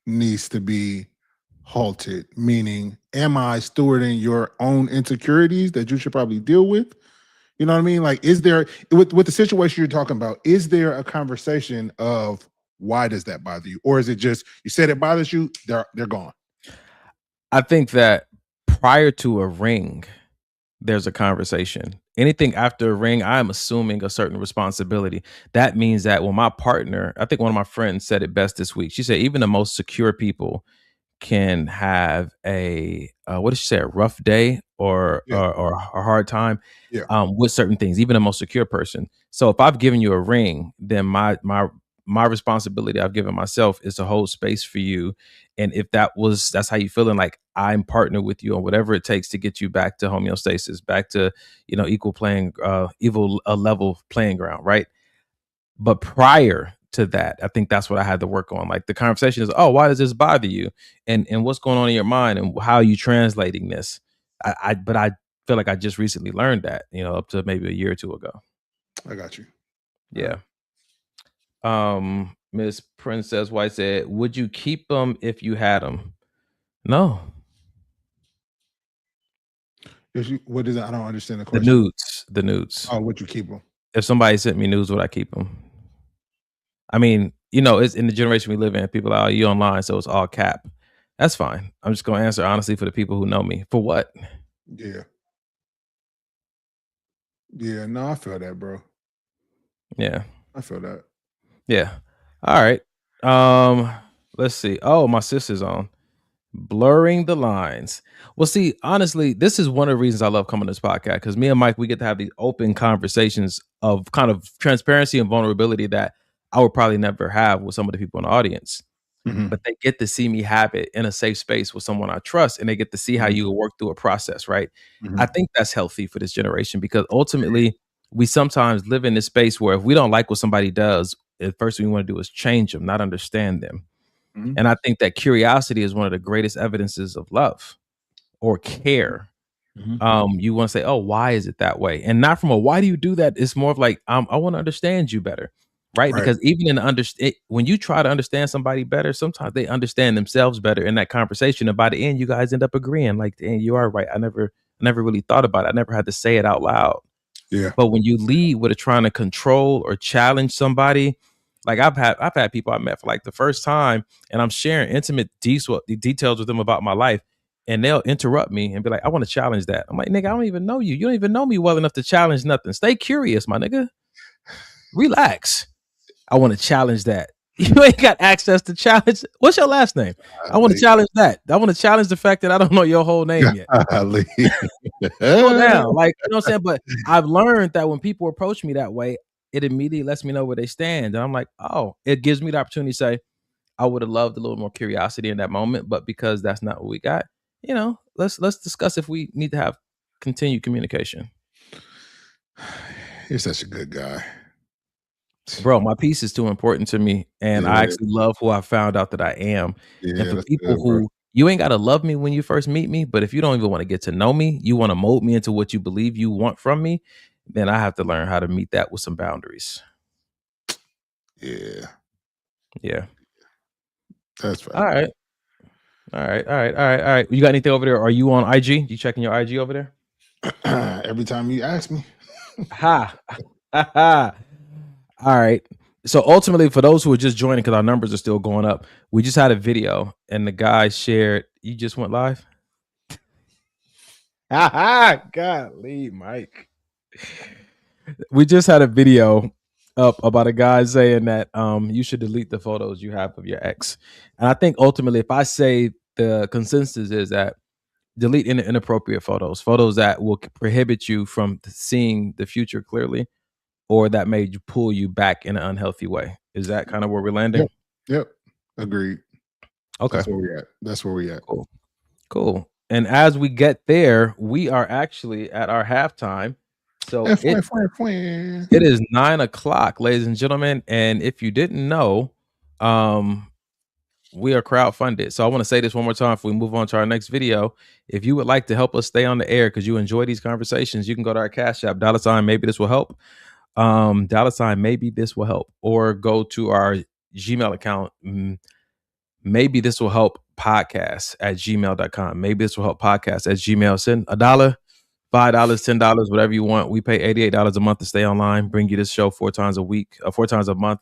needs to be halted? Meaning, am I stewarding your own insecurities that you should probably deal with? You know what I mean? Like, is there, with the situation you're talking about, is there a conversation of why does that bother you? Or is it just, you said it bothers you, they're gone? I think that prior to a ring, there's a conversation. Anything after a ring, I'm assuming a certain responsibility. That means that when my partner, I think one of my friends said it best this week. She said, even the most secure people can have a what did she say, a rough day or a hard time with certain things, even the most secure person. So if I've given you a ring, then my responsibility I've given myself is to hold space for you. And if that's how you feeling, like I'm partnered with you on whatever it takes to get you back to homeostasis, back to, level playing ground, right? But prior to that, I think that's what I had to work on. Like the conversation is, oh, why does this bother you? And what's going on in your mind and how are you translating this? But I feel like I just recently learned that, up to maybe a year or two ago. I got you. Yeah. Miss Princess White said, would you keep them if you had them? No. What is that? I don't understand the question. The nudes. Oh, would you keep them? If somebody sent me nudes, would I keep them? I mean, it's in the generation we live in. People are, you online, so it's all cap. That's fine. I'm just going to answer honestly for the people who know me. For what? Yeah. Yeah, no, I feel that, bro. Yeah. I feel that. Yeah. All right. Let's see. Oh, my sister's on. Blurring the lines. Well, see, honestly, this is one of the reasons I love coming to this podcast, because me and Mike, we get to have these open conversations of kind of transparency and vulnerability that I would probably never have with some of the people in the audience. Mm-hmm. But they get to see me have it in a safe space with someone I trust, and they get to see how you work through a process, right? Mm-hmm. I think that's healthy for this generation, because ultimately we sometimes live in this space where if we don't like what somebody does, the first thing we want to do is change them, not understand them. Mm-hmm. And I think that curiosity is one of the greatest evidences of love or care. Mm-hmm. You want to say, oh, why is it that way? And not from a, why do you do that? It's more of like, I want to understand you better. Right? Because even when you try to understand somebody better, sometimes they understand themselves better in that conversation. And by the end, you guys end up agreeing, like, dang, you are right. I never really thought about it. I never had to say it out loud. Yeah. But when you lead with trying to control or challenge somebody, like I've had people I met for like the first time, and I'm sharing intimate details with them about my life, and they'll interrupt me and be like, I want to challenge that. I'm like, nigga, I don't even know you. You don't even know me well enough to challenge nothing. Stay curious, my nigga. Relax. I want to challenge that. You ain't got access to challenge. What's your last name? I want to challenge that. I want to challenge the fact that I don't know your whole name yet. Slow down. Like, you know what I'm saying? But I've learned that when people approach me that way, it immediately lets me know where they stand. And I'm like, oh, it gives me the opportunity to say, I would have loved a little more curiosity in that moment, but because that's not what we got, you know, let's discuss if we need to have continued communication. You're such a good guy. Bro, my piece is too important to me, and I actually love who I found out that I am. And for people who, you ain't got to love me when you first meet me, but if you don't even want to get to know me, you want to mold me into what you believe you want from me, then I have to learn how to meet that with some boundaries. Yeah. That's All right. right. You got anything over there? Are you on IG? You checking your IG over there? Every time you ask me. Ha. All right. So ultimately, for those who are just joining, because our numbers are still going up, we just had a video and the guy shared. You just went live? Golly, Mike. We just had a video up about a guy saying that you should delete the photos you have of your ex. And I think ultimately, if I say the consensus is that delete inappropriate photos that will prohibit you from seeing the future clearly, or that may pull you back in an unhealthy way. Is that kind of where we're landing? Yep. Agreed. Okay. That's where we at. Cool. And as we get there, we are actually at our halftime. So it is 9:00, ladies and gentlemen. And if you didn't know, we are crowdfunded. So I want to say this one more time before we move on to our next video. If you would like to help us stay on the air because you enjoy these conversations, you can go to our Cash App, $ maybe this will help. $ maybe this will help, or go to our Gmail account. Maybe this will help podcast at gmail.com. Maybe this will help podcast at Gmail. Send $1, $5, $10, whatever you want. We pay $88 a month to stay online, bring you this show 4 times a week, 4 times a month.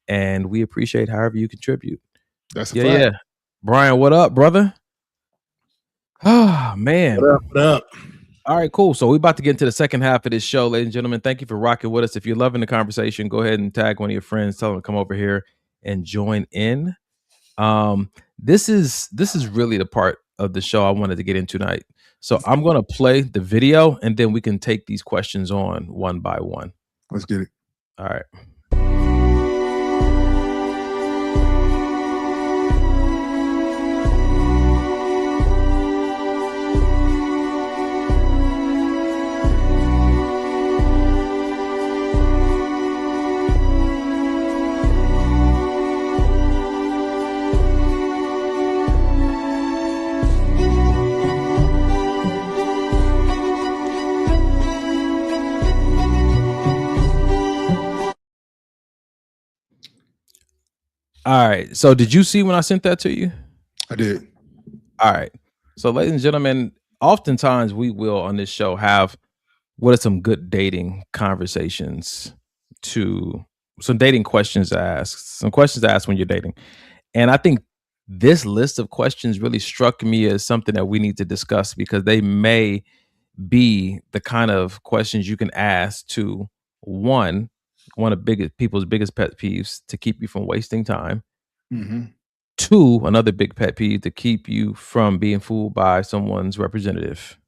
And we appreciate however you contribute. That's a fact. Yeah. Brian, what up, brother? Oh, man. What up? All right, cool. So we're about to get into the second half of this show, ladies and gentlemen. Thank you for rocking with us. If you're loving the conversation, go ahead and tag one of your friends. Tell them to come over here and join in. This is really the part of the show I wanted to get into tonight. So I'm going to play the video, and then we can take these questions on one by one. Let's get it. All right. All right. So did you see when I sent that to you? I did. All right. So ladies and gentlemen, oftentimes we will on this show have what are some good dating conversations to some dating questions to ask, some questions to ask when you're dating. And I think this list of questions really struck me as something that we need to discuss because they may be the kind of questions you can ask to one of people's biggest pet peeves to keep you from wasting time. Mm-hmm. 2, another big pet peeve to keep you from being fooled by someone's representative.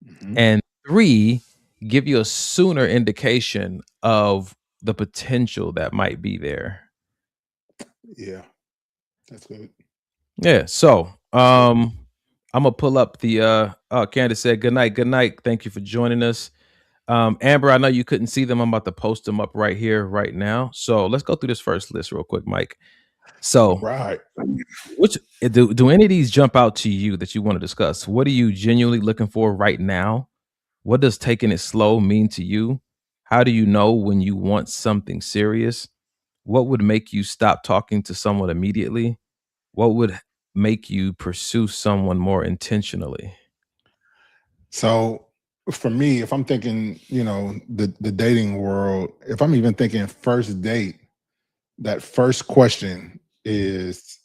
Mm-hmm. And 3, give you a sooner indication of the potential that might be there. Yeah, that's good. Yeah. So I'm gonna pull up the Candace said good night. Thank you for joining us. Amber, I know you couldn't see them. I'm about to post them up right here, right now. So let's go through this first list real quick, Mike. So, right, which do any of these jump out to you that you want to discuss? What are you genuinely looking for right now? What does taking it slow mean to you? How do you know when you want something serious? What would make you stop talking to someone immediately? What would make you pursue someone more intentionally? So for me, if I'm thinking, the dating world, if I'm even thinking first date, that first question is,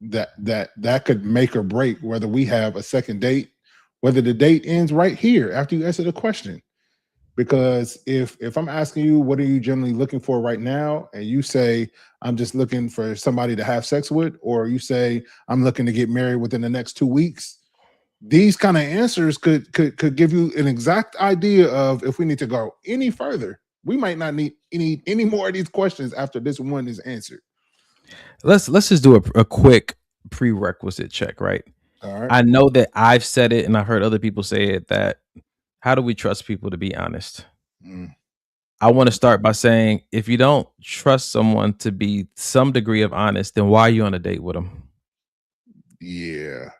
that could make or break whether we have a second date, whether the date ends right here after you answer the question. Because if I'm asking you what are you generally looking for right now, and you say I'm just looking for somebody to have sex with, or you say I'm looking to get married within the next 2 weeks, these kind of answers could give you an exact idea of if we need to go any further. We might not need any more of these questions after this one is answered. Let's just do a quick prerequisite check, right? All right. I know that I've said it and I've heard other people say it, that how do we trust people to be honest? I want to start by saying, if you don't trust someone to be some degree of honest, then why are you on a date with them? Yeah.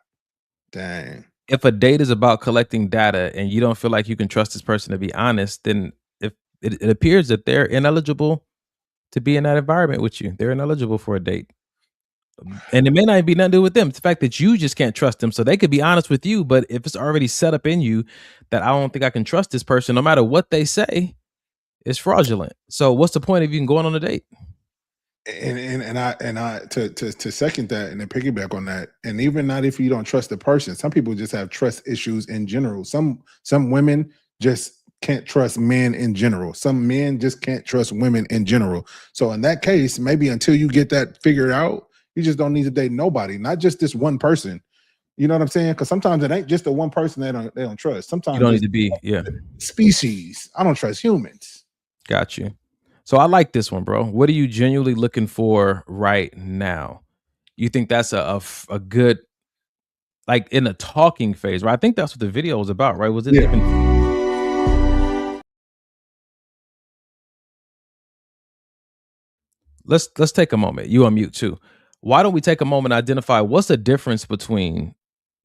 Dang. If a date is about collecting data and you don't feel like you can trust this person to be honest, then if it appears that they're ineligible to be in that environment with you. They're ineligible for a date. And it may not be nothing to do with them. It's the fact that you just can't trust them. So they could be honest with you, but if it's already set up in you that I don't think I can trust this person, no matter what they say, it's fraudulent. So what's the point of even going on a date? And I to second that and then piggyback on that, and even not if you don't trust the person. Some people just have trust issues in general. Some women just can't trust men in general. Some men just can't trust women in general. So in that case, maybe until you get that figured out, you just don't need to date nobody, not just this one person. You know what I'm saying? Because sometimes it ain't just the one person they don't trust. Sometimes You don't need to be, species. I don't trust humans. Got you. So I like this one, bro. What are you genuinely looking for right now? You think that's a good, like in a talking phase, right? I think that's what the video was about, right? Was it even? Let's take a moment. You on mute too. Why don't we take a moment and identify what's the difference between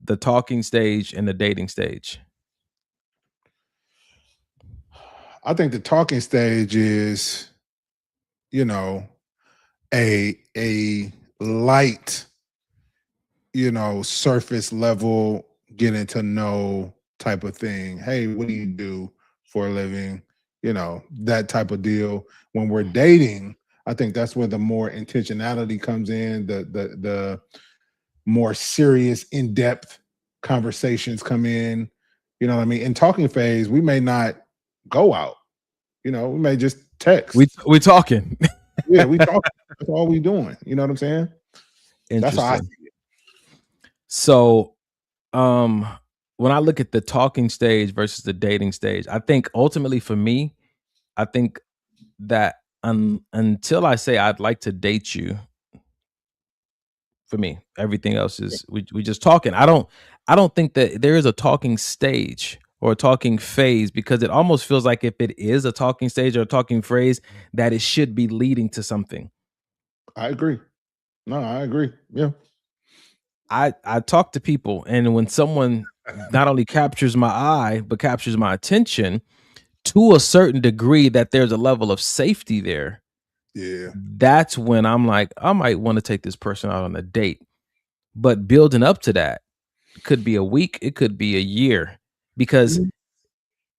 the talking stage and the dating stage? I think the talking stage is, you know, a light, surface level getting to know type of thing. Hey, what do you do for a living? That type of deal. When we're dating, I think that's where the more intentionality comes in, the more serious, in-depth conversations come in. You know what I mean? In talking phase, we may not go out. We may just text. We talking. Yeah, we talking. That's all we doing. You know what I'm saying? That's how I see it. So, when I look at the talking stage versus the dating stage, I think ultimately for me, I think that until I say I'd like to date you, for me, everything else is we just talking. I don't think that there is a talking stage or a talking phase, because it almost feels like if it is a talking stage or a talking phrase, that it should be leading to something. I agree. No, I agree. Yeah. I talk to people, and when someone not only captures my eye, but captures my attention to a certain degree that there's a level of safety there. Yeah. That's when I'm like, I might want to take this person out on a date. But building up to that could be a week, it could be a year, because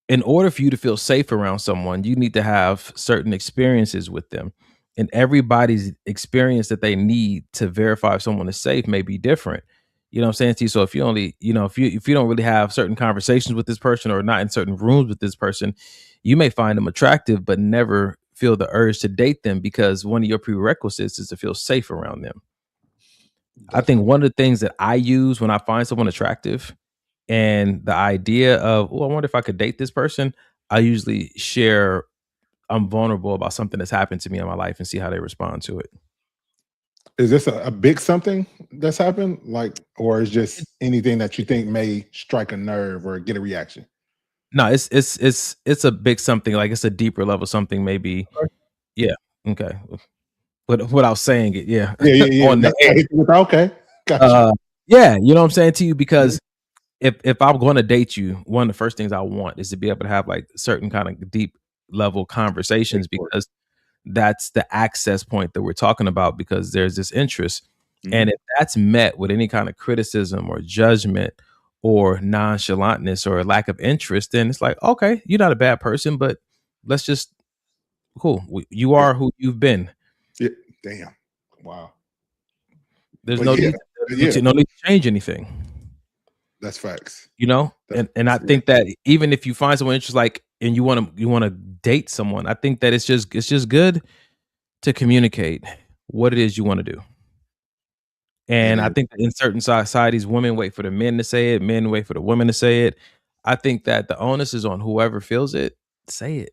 in order for you to feel safe around someone, you need to have certain experiences with them. And everybody's experience that they need to verify if someone is safe may be different. You know what I'm saying to you? So if you only, if you don't really have certain conversations with this person or not in certain rooms with this person, you may find them attractive, but never feel the urge to date them, because one of your prerequisites is to feel safe around them. Definitely. I think one of the things that I use when I find someone attractive, and the idea of, I wonder if I could date this person, I usually share I'm vulnerable about something that's happened to me in my life and see how they respond to it. Is this a big something that's happened? Or is just anything that you think may strike a nerve or get a reaction? No, it's a big something. Like it's a deeper level something, maybe. Yeah. Okay. Without saying it. Yeah. Yeah. On the air. Okay. Gotcha. Yeah. You know what I'm saying to you? Because if I'm going to date you, one of the first things I want is to be able to have like certain kind of deep level conversations, because that's the access point that we're talking about, because there's this interest. Mm-hmm. And if that's met with any kind of criticism or judgment or nonchalantness or lack of interest, then it's like, okay, you're not a bad person, but let's just, cool. You are who you've been. Yeah. Damn. Wow. There's But no yeah, no need to change anything. that's facts. You know, and I think that even if you find someone interesting, like, and you want to date someone, I think that it's just good to communicate what it is you want to do. And I think that in certain societies, women wait for the men to say it, men wait for the women to say it. I think that the onus is on whoever feels it, say it.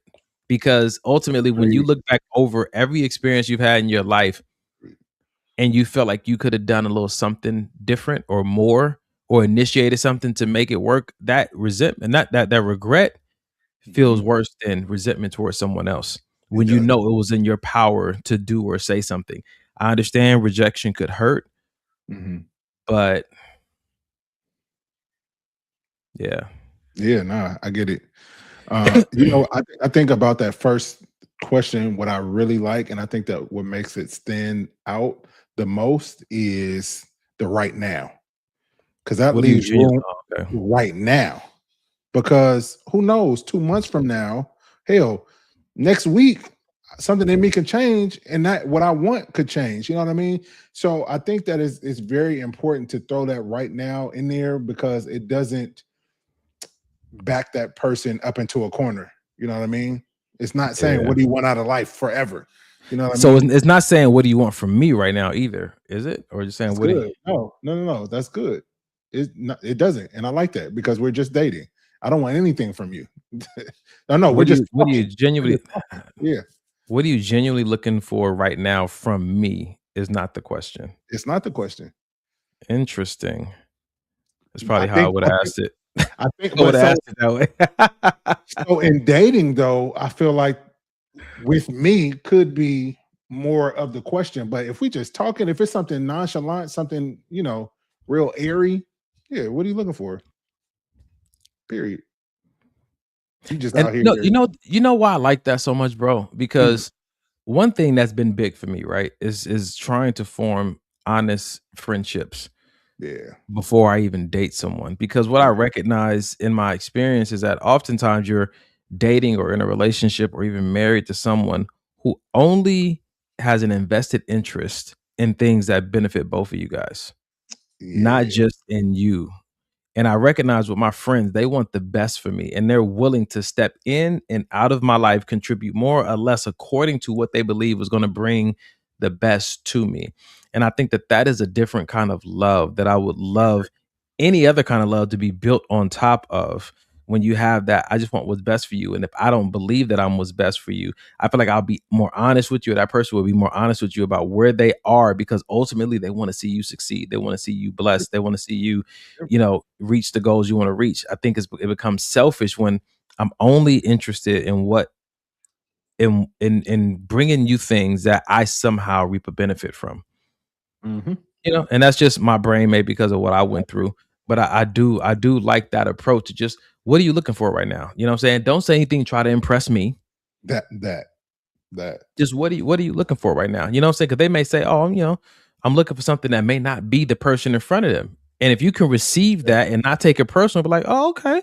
Because ultimately, when you look back over every experience you've had in your life and you felt like you could have done a little something different or more or initiated something to make it work, that resentment, that regret feels worse than resentment towards someone else. When you know it was in your power to do or say something. I understand rejection could hurt, but yeah. Yeah, nah, I get it. You know, I think about that first question, what I really like, and I think that what makes it stand out the most is the right now. Because that What do you leaves genuinely- room oh, okay. right now. Because who knows, 2 months from now, hell, next week, something in me can change, and that what I want could change. You know what I mean? So I think that it's very important to throw that right now in there because it doesn't back that person up into a corner. You know what I mean? It's not saying Yeah. what do you want out of life forever. You know what I So mean? it's not saying what do you want from me right now either, is it? Or just saying That's what do good. you, No. That's good. It doesn't, and I like that because we're just dating. I don't want anything from you. No, we're what do just you, what do you talking. genuinely Yeah, what are you genuinely looking for right now from me is not the question. it's not the question. Interesting. That's I probably how I think would have asked it. I think, I would but have asked it that way. so in dating though, I feel like with me could be more of the question. But if we just talking, if it's something nonchalant, something real airy, yeah. What are you looking for? Period. You just And out here. you know why I like that so much, bro? Because one thing that's been big for me, right, is trying to form honest friendships Yeah. before I even date someone. Because what I recognize in my experience is that oftentimes you're dating or in a relationship or even married to someone who only has an invested interest in things that benefit both of you guys, not Yeah. just in you. And I recognize with my friends, they want the best for me and they're willing to step in and out of my life, contribute more or less according to what they believe is going to bring the best to me. And I think that that is a different kind of love that I would love any other kind of love to be built on top of. When you have that, I just want what's best for you. And if I don't believe that I'm what's best for you, I feel like I'll be more honest with you. That person will be more honest with you about where they are because ultimately they want to see you succeed. They want to see you blessed. They want to see you, reach the goals you want to reach. I think it becomes selfish when I'm only interested in what in bringing you things that I somehow reap a benefit from. And that's just my brain, maybe because of what I went through. But I do like that approach to just what are you looking for right now? You know what I'm saying? Don't say anything, try to impress me. That. Just what are you looking for right now? You know what I'm saying? Because they may say, oh, I'm looking for something that may not be the person in front of them. And if you can receive that and not take it personal, be like, oh, okay.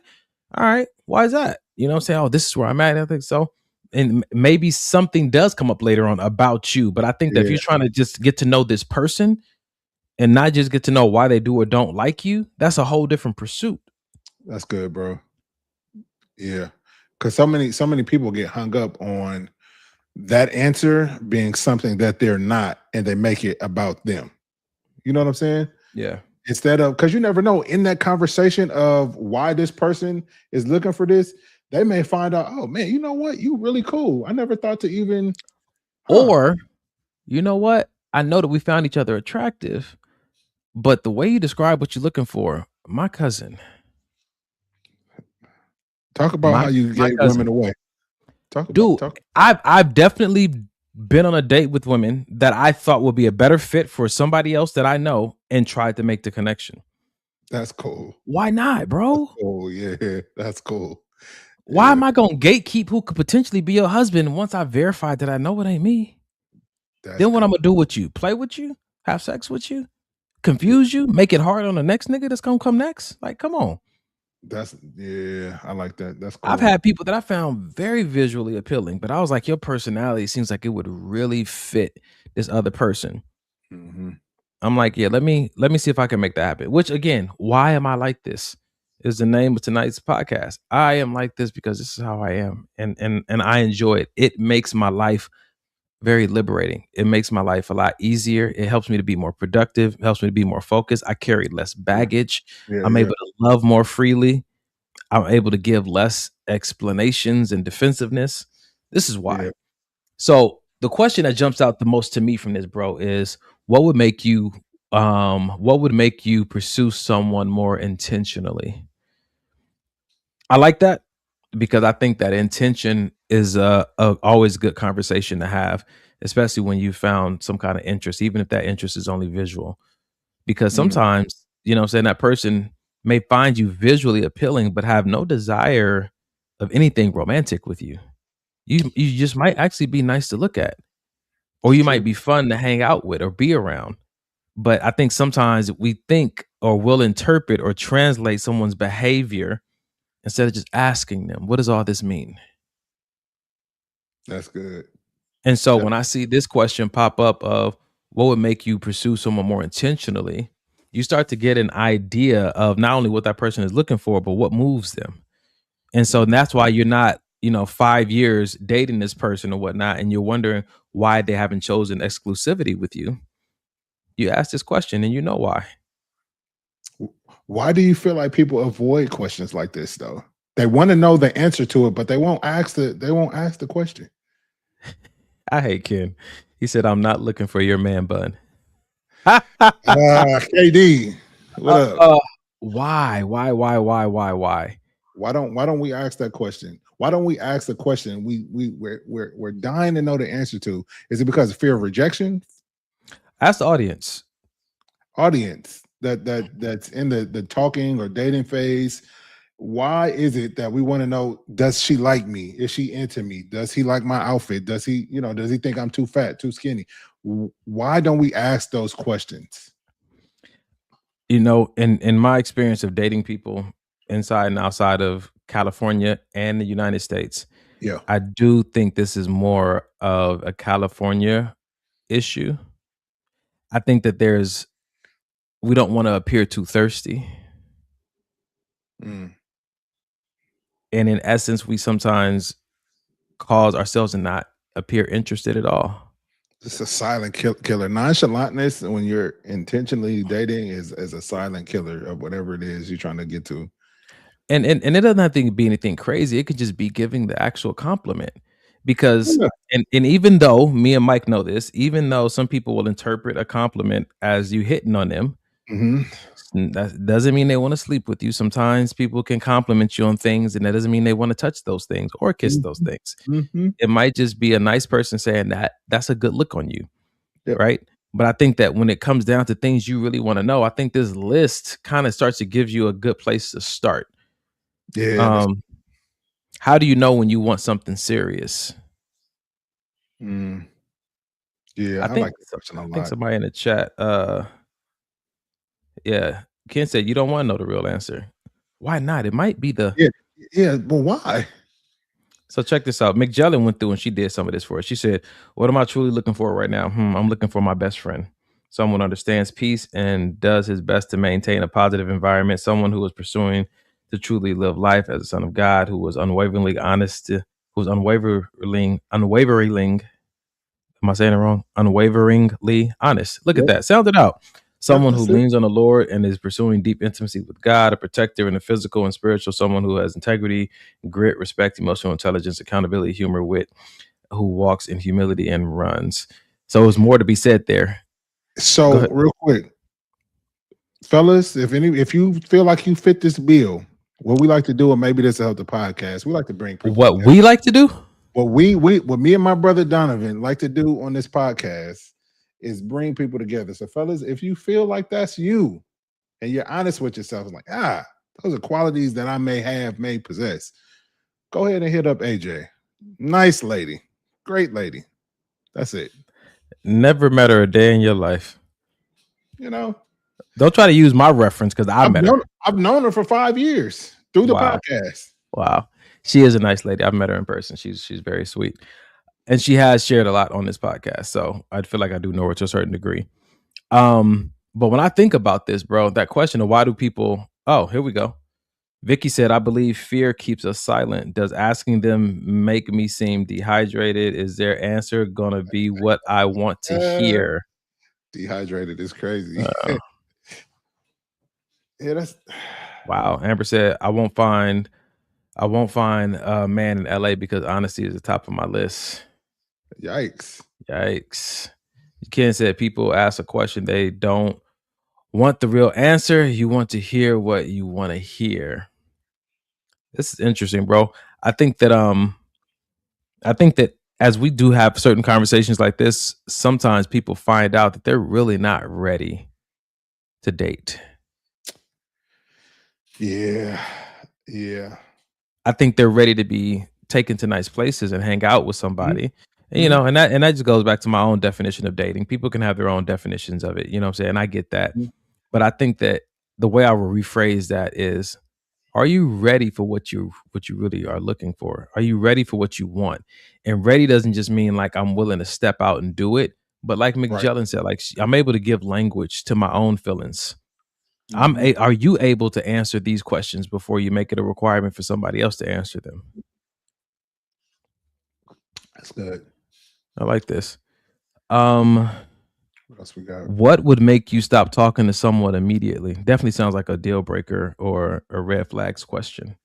All right. Why is that? You know what I'm saying? Oh, this is where I'm at. I think so. And maybe something does come up later on about you. But I think that if you're trying to just get to know this person and not just get to know why they do or don't like you, that's a whole different pursuit. That's good, bro. Yeah. Because so many people get hung up on that answer being something that they're not, and they make it about them. You know what I'm saying? Yeah. Instead of, because you never know in that conversation of why this person is looking for this, they may find out, oh man, you know what? You really cool. I never thought to even. Or, you know what? I know that we found each other attractive, but the way you describe what you're looking for, my cousin. Talk about how you gave women away. I've definitely been on a date with women that I thought would be a better fit for somebody else that I know and tried to make the connection. That's cool. Why not, bro? Oh yeah, that's cool. Why am I gonna gatekeep who could potentially be your husband once I verified that I know it ain't me? Then what I'm gonna do with you? Play with you? Have sex with you? Confuse you? Make it hard on the next nigga that's gonna come next? Like, come on. I like that. That's cool. I've had people that I found very visually appealing, but I was like, your personality seems like it would really fit this other person. I'm like, yeah, let me see if I can make that happen. Which again, why am I like this? Is the name of tonight's podcast. I am like this because this is how I am, and I enjoy it. It makes my life very liberating. It makes my life a lot easier. It helps me to be more productive. It helps me to be more focused. I carry less baggage. Yeah, I'm yeah. able to love more freely. I'm able to give less explanations and defensiveness. This is why. Yeah. So the question that jumps out the most to me from this, bro, is what would make you pursue someone more intentionally? I like that because I think that intention is a always good conversation to have, especially when you found some kind of interest, even if that interest is only visual. Because Mm. sometimes, you know what I'm saying, that person may find you visually appealing, but have no desire of anything romantic with you. You just might actually be nice to look at, or you might True. be fun to hang out with or be around. But I think sometimes we think or will interpret or translate someone's behavior instead of just asking them, what does all this mean? That's good. And so Yeah. when I see this question pop up of what would make you pursue someone more intentionally, you start to get an idea of not only what that person is looking for, but what moves them. And so that's why you're not, 5 years dating this person or whatnot, and you're wondering why they haven't chosen exclusivity with you. You ask this question and you know why. Why do you feel like people avoid questions like this though? They want to know the answer to it, but they won't ask the question. I hate Ken. He said, I'm not looking for your man bun. KD, what up? Why? Why don't we ask that question? Why don't we ask the question we're dying to know the answer to? Is it because of fear of rejection? Ask the audience. Audience that's in the talking or dating phase. Why is it that we want to know, does she like me? Is she into me? Does he like my outfit? Does he think I'm too fat, too skinny? Why don't we ask those questions? In my experience of dating people inside and outside of California and the United States, Yeah. I do think this is more of a California issue. I think that we don't want to appear too thirsty. Mm. And in essence, we sometimes cause ourselves to not appear interested at all. It's a silent killer. Nonchalantness when you're intentionally dating is a silent killer of whatever it is you're trying to get to. And it doesn't have to be anything crazy. It could just be giving the actual compliment. Because and even though me and Mike know this, even though some people will interpret a compliment as you hitting on them, that doesn't mean they want to sleep with you. Sometimes people can compliment you on things, and that doesn't mean they want to touch those things or kiss those things. It might just be a nice person saying that's a good look on you, right? But I think that when it comes down to things you really want to know, I think this list kind of starts to give you a good place to start. Yeah. How do you know when you want something serious? Yeah, I think like this question a lot. I think somebody in the chat, Ken said you don't want to know the real answer. Why not? It might be the yeah. Well, why? So check this out. McJellen went through and she did some of this for us. She said, "What am I truly looking for right now? I'm looking for my best friend, someone who understands peace and does his best to maintain a positive environment. Someone who is pursuing to truly live life as a son of God, who was unwaveringly honest, who was unwaveringly. Am I saying it wrong? Unwaveringly honest. Look at that. Sound it out. Someone who leans on the Lord and is pursuing deep intimacy with God, a protector in the physical and spiritual, someone who has integrity, grit, respect, emotional intelligence, accountability, humor, wit, who walks in humility and runs." So there's more to be said there. So real quick, fellas, if you feel like you fit this bill, what we like to do, and maybe this will help the podcast, we like to bring people what together. We like to do? What me and my brother Donovan like to do on this podcast is bring people together. So fellas, if you feel like that's you and you're honest with yourself, like, those are qualities that I may possess, go ahead and hit up AJ. Nice lady. Great lady. That's it. Never met her a day in your life. Don't try to use my reference because I've known her for 5 years through the podcast. Wow. She is a nice lady. I've met her in person. She's very sweet. And she has shared a lot on this podcast. So I feel like I do know her to a certain degree. But when I think about this, bro, that question of why do people, oh, here we go. Vicky said, I believe fear keeps us silent. Does asking them make me seem dehydrated? Is their answer going to be what I want to hear? Dehydrated is crazy. Uh, Yeah, that's wow. Amber said, I won't find a man in LA because honesty is the top of my list. yikes. Yikes. Ken said, people ask a question, they don't want the real answer. You want to hear what you want to hear. This is interesting, bro. I think that as we do have certain conversations like this, sometimes people find out that they're really not ready to date. Yeah. Yeah. I think they're ready to be taken to nice places and hang out with somebody. And, you Mhm. know, and that just goes back to my own definition of dating. People can have their own definitions of it. You know what I'm saying? I get that. Mhm. But I think that the way I will rephrase that is, are you ready for what you really are looking for? Are you ready for what you want? And ready doesn't just mean like I'm willing to step out and do it, but like Right. McJellin said, like I'm able to give language to my own feelings. Mhm. Are you able to answer these questions before you make it a requirement for somebody else to answer them? That's good. I like this. What else we got? What would make you stop talking to someone immediately? Definitely sounds like a deal breaker or a red flags question,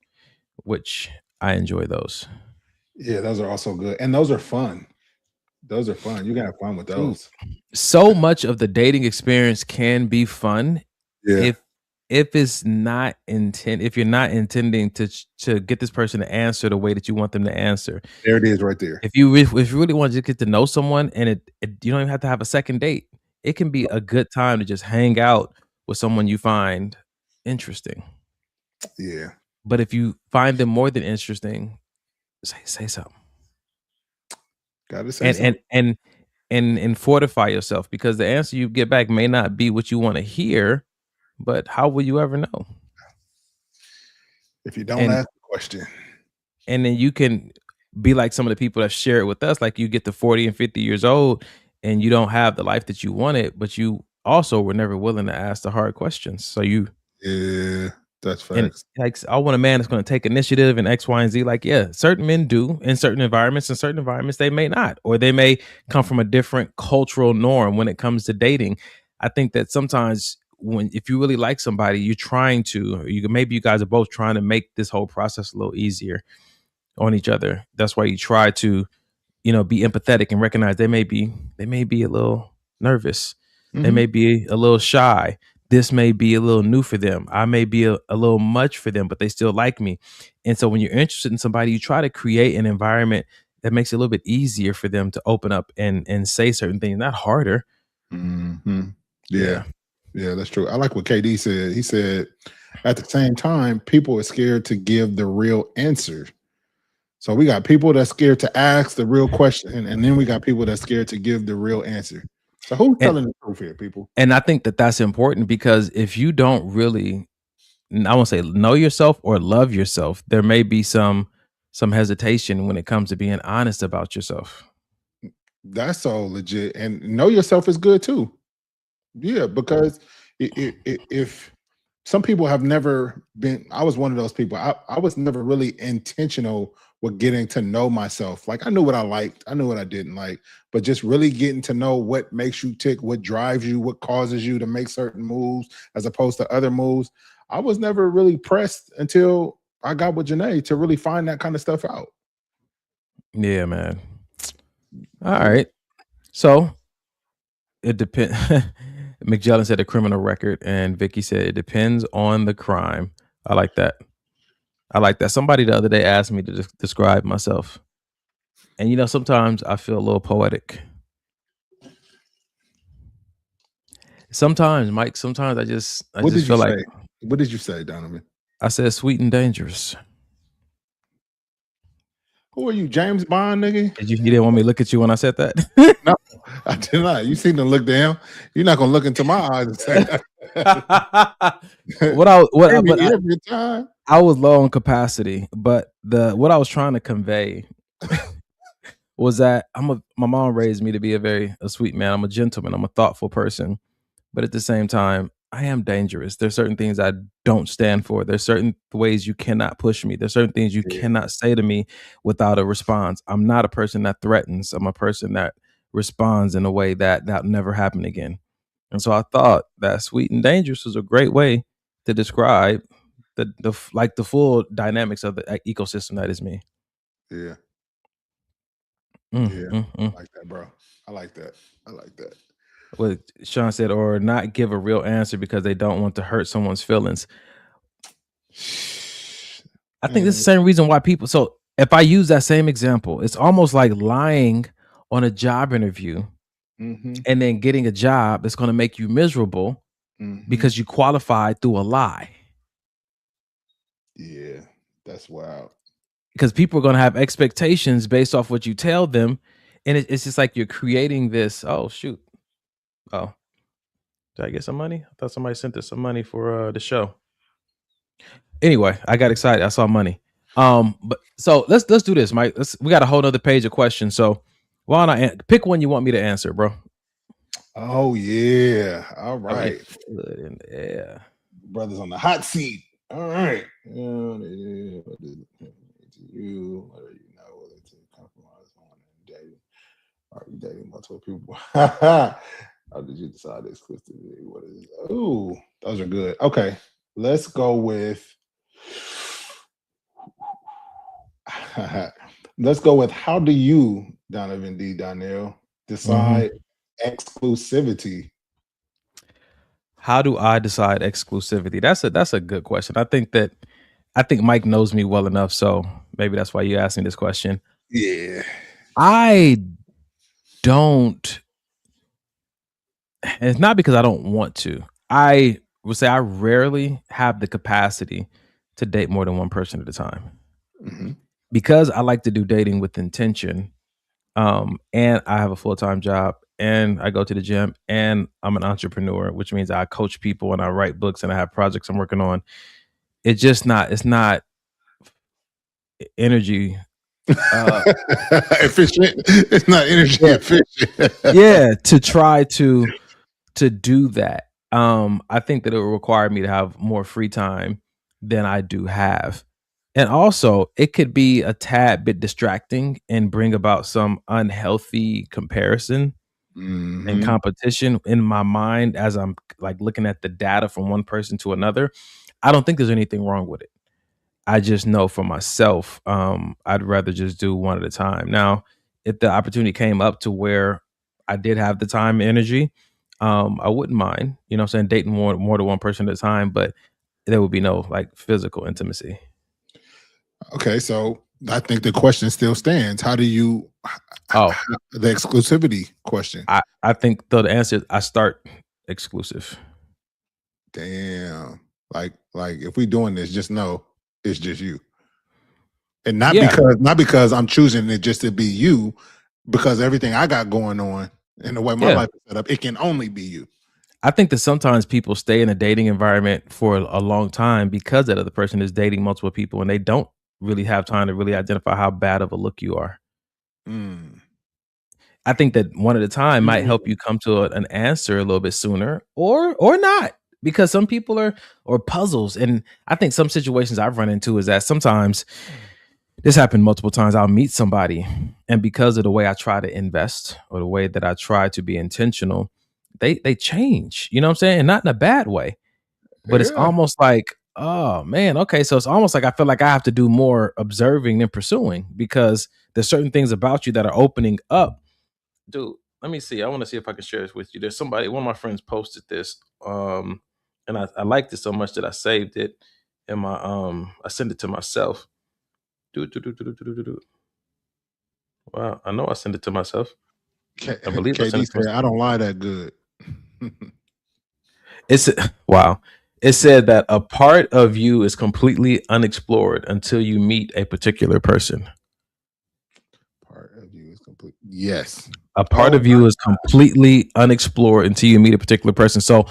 which I enjoy those. Yeah, those are also good. And those are fun. Those are fun. You can have fun with those. So much of the dating experience can be fun Yeah. if it's not if you're not intending to get this person to answer the way that you want them to answer. There it is right there. If you really want to get to know someone and you don't even have to have a second date, it can be a good time to just hang out with someone you find interesting. Yeah. But if you find them more than interesting, say something. Gotta say something. And fortify yourself, because the answer you get back may not be what you want to hear, but how will you ever know? If you don't And ask the question. and then you can be like some of the people that share it with us, like you get to 40 and 50 years old and you don't have the life that you wanted, but you also were never willing to ask the hard questions. So you Yeah, that's and facts. like, I want a man that's going to take initiative and X, Y, and Z. Like, yeah, certain men do in certain environments, and certain environments they may not, or they may come from a different cultural norm when it comes to dating. I think that sometimes if you really like somebody, you're trying to, or maybe you guys are both trying to make this whole process a little easier on each other. That's why you try to, be empathetic and recognize they may be a little nervous. They may be a little shy. This may be a little new for them. I may be a little much for them, but they still like me. And so when you're interested in somebody, you try to create an environment that makes it a little bit easier for them to open up and say certain things, not harder. Mm-hmm. Yeah. Yeah, that's true. I like what KD said. He said, at the same time, people are scared to give the real answer. So we got people that's scared to ask the real question, and then we got people that's scared to give the real answer. So who's telling the truth here, people? And I think that that's important, because if you don't really, I won't say know yourself or love yourself, there may be some hesitation when it comes to being honest about yourself. That's so legit. And know yourself is good too. Yeah, because if some people have never been, I was one of those people. I was never really intentional with getting to know myself. Like I knew what I liked, I knew what I didn't like, but just really getting to know what makes you tick, what drives you, what causes you to make certain moves as opposed to other moves. I was never really pressed until I got with Janae to really find that kind of stuff out. Yeah, man. All right. So it depends. McJellin said a criminal record, and Vicky said it depends on the crime. I like that. Somebody the other day asked me to describe myself. And sometimes I feel a little poetic. Sometimes, Mike, I just feel like, what did you say, Donovan? I said sweet and dangerous. Who are you, James Bond, nigga? You didn't want me to look at you when I said that? No, I did not. You seem to look down. You're not gonna look into my eyes and say that. Every time. I was low on capacity, but what I was trying to convey was that my mom raised me to be a sweet man. I'm a gentleman. I'm a thoughtful person. but at the same time, I am dangerous. There's certain things I don't stand for. There's certain ways you cannot push me. There's certain things you Yeah. cannot say to me without a response. I'm not a person that threatens. I'm a person that responds in a way that never happen again. And so I thought that sweet and dangerous was a great way to describe the full dynamics of the ecosystem that is me. Yeah. Mm, Yeah. mm, I mm. like that, bro. I like that. I like that. What Sean said, or not give a real answer because they don't want to hurt someone's feelings. I think this is the same reason why people. So if I use that same example, it's almost like lying on a job interview Mm-hmm. and then getting a job that's going to make you miserable Mm-hmm. because you qualified through a lie. Yeah, that's wild. Because people are going to have expectations based off what you tell them, and it's just like you're creating this. Oh shoot! Oh, did I get some money? I thought somebody sent us some money for the show. Anyway, I got excited. I saw money. But so let's do this, Mike. We got a whole other page of questions. So why don't I pick one you want me to answer, bro? Oh yeah. All I mean, right. yeah. Brothers on the hot seat. All right. You, what do you know? Whether to compromise on and dating? Are you dating multiple people? How did you decide exclusivity? What is it? Ooh, those are good. Okay, let's go with. Let's go with how do you, Donovan D. Donnell, decide exclusivity? How do I decide exclusivity? That's a good question. I think Mike knows me well enough, so maybe that's why you're asking this question. Yeah. I don't. It's not because I don't want to. I would say I rarely have the capacity to date more than one person at a time. Mm-hmm. Because I like to do dating with intention, and I have a full-time job, and I go to the gym, and I'm an entrepreneur, which means I coach people and I write books and I have projects I'm working on. It's not energy efficient. It's not energy efficient. Yeah, to try to do that. I think that it will require me to have more free time than I do have. And also, it could be a tad bit distracting and bring about some unhealthy comparison and competition in my mind as I'm like looking at the data from one person to another. I don't think there's anything wrong with it. I just know for myself, I'd rather just do one at a time. Now, if the opportunity came up to where I did have the time and energy, I wouldn't mind, you know what I'm saying, dating more than one person at a time, but there would be no like physical intimacy. Okay, so I think the question still stands. How do you the exclusivity question? I think the answer is I start exclusive. Damn. Like if we doing this, just know it's just you. And not because I'm choosing it just to be you, because everything I got going on and the way my life is set up, it can only be you. I think that sometimes people stay in a dating environment for a long time because that other person is dating multiple people and they don't really have time to really identify how bad of a look you are. I think that one at a time might help you come to an answer a little bit sooner or not, because some people are puzzles. And I think some situations I've run into is that sometimes this happened multiple times. I'll meet somebody and because of the way I try to invest or the way that I try to be intentional, they change, you know what I'm saying? And not in a bad way, but it's almost like, oh man, okay. So it's almost like I feel like I have to do more observing than pursuing because there's certain things about you that are opening up. Dude, let me see. I want to see if I can share this with you. There's somebody, one of my friends posted this, and I liked it so much that I saved it in my I sent it to myself. Wow, I know I sent it to myself. I believe I sent it to myself. I don't lie that good. Wow. It said that a part of you is completely unexplored until you meet a particular person. Part of you is complete. Yes. A part of you is completely unexplored until you meet a particular person. So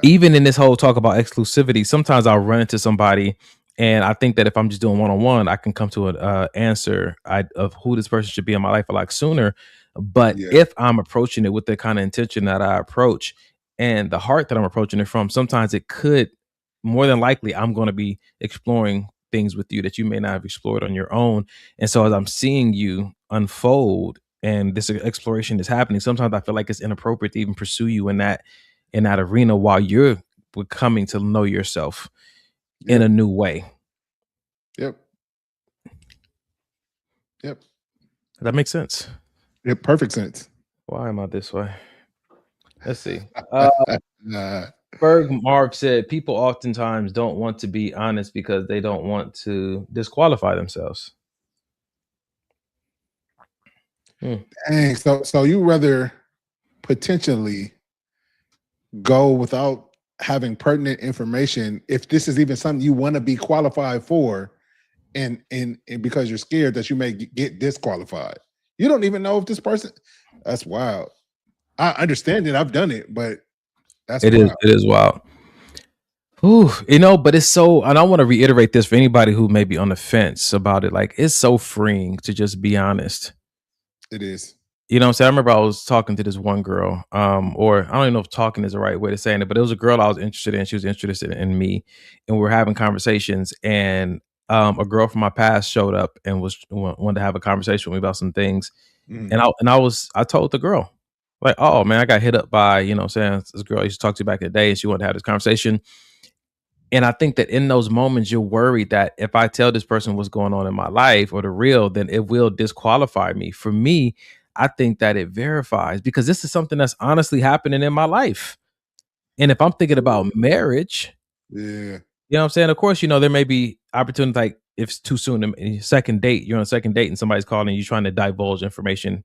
even in this whole talk about exclusivity, sometimes I'll run into somebody and I think that if I'm just doing one-on-one, I can come to an answer of who this person should be in my life a lot sooner. But if I'm approaching it with the kind of intention that I approach, and the heart that I'm approaching it from, sometimes it could, more than likely, I'm going to be exploring things with you that you may not have explored on your own. And so as I'm seeing you unfold and this exploration is happening, sometimes I feel like it's inappropriate to even pursue you in that arena while you're coming to know yourself in a Yep. new way. Yep. Yep. Does that make sense? Yep. Perfect sense. Why am I this way? Let's see. Nah. Berg Marv said people oftentimes don't want to be honest because they don't want to disqualify themselves. Dang. So you rather potentially go without having pertinent information if this is even something you want to be qualified for, and because you're scared that you may get disqualified. You don't even know if this person. That's wild. I understand it. I've done it, but that's It wild. is wild. Ooh, but it's so, and I want to reiterate this for anybody who may be on the fence about it. Like, it's so freeing to just be honest. It is. You know what I'm saying? I remember I was talking to this one girl, or I don't even know if talking is the right way to saying it, but it was a girl I was interested in. She was interested in me, and we were having conversations, and a girl from my past showed up and wanted to have a conversation with me about some things. Mhm. And I told the girl, like, oh man, I got hit up by, this girl I used to talk to back in the day, and she wanted to have this conversation. And I think that in those moments, you're worried that if I tell this person what's going on in my life or the real, then it will disqualify me. For me, I think that it verifies, because this is something that's honestly happening in my life. And if I'm thinking about marriage, Yeah. you know what I'm saying? Of course, there may be opportunities, like if it's too soon, second date, you're on a second date and somebody's calling you trying to divulge information,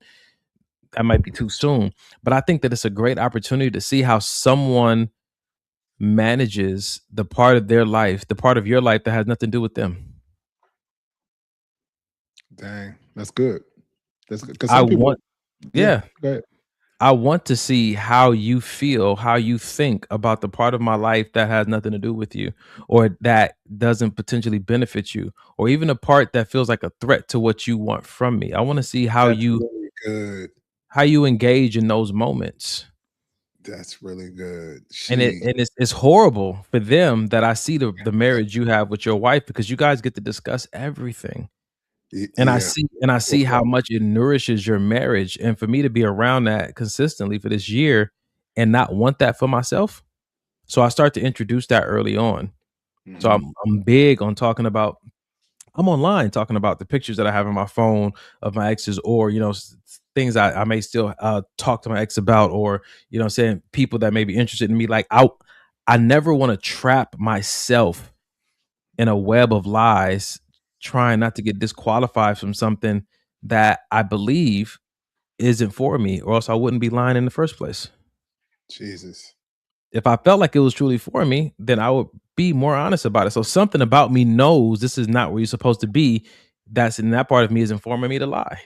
that might be too soon. But I think that it's a great opportunity to see how someone manages the part of their life, the part of your life that has nothing to do with them. Dang, that's good. That's good. Because I some people. want, yeah, Go ahead. I want to see how you feel, how you think about the part of my life that has nothing to do with you, or that doesn't potentially benefit you, or even a part that feels like a threat to what you want from me. I want to see how That's you really good. how you engage in those moments. That's really good. And it's horrible for them that I see the marriage you have with your wife, because you guys get to discuss everything. And Yeah. I see how much it nourishes your marriage. And for me to be around that consistently for this year and not want that for myself. So I start to introduce that early on. So Mhm. I'm big on talking about, I'm online talking about the pictures that I have on my phone of my exes, or, things I may still talk to my ex about, or, saying people that may be interested in me. Like I never want to trap myself in a web of lies, trying not to get disqualified from something that I believe isn't for me, or else I wouldn't be lying in the first place. Jesus. If I felt like it was truly for me, then I would be more honest about it. So something about me knows this is not where you're supposed to be. That's in that part of me is informing me to lie.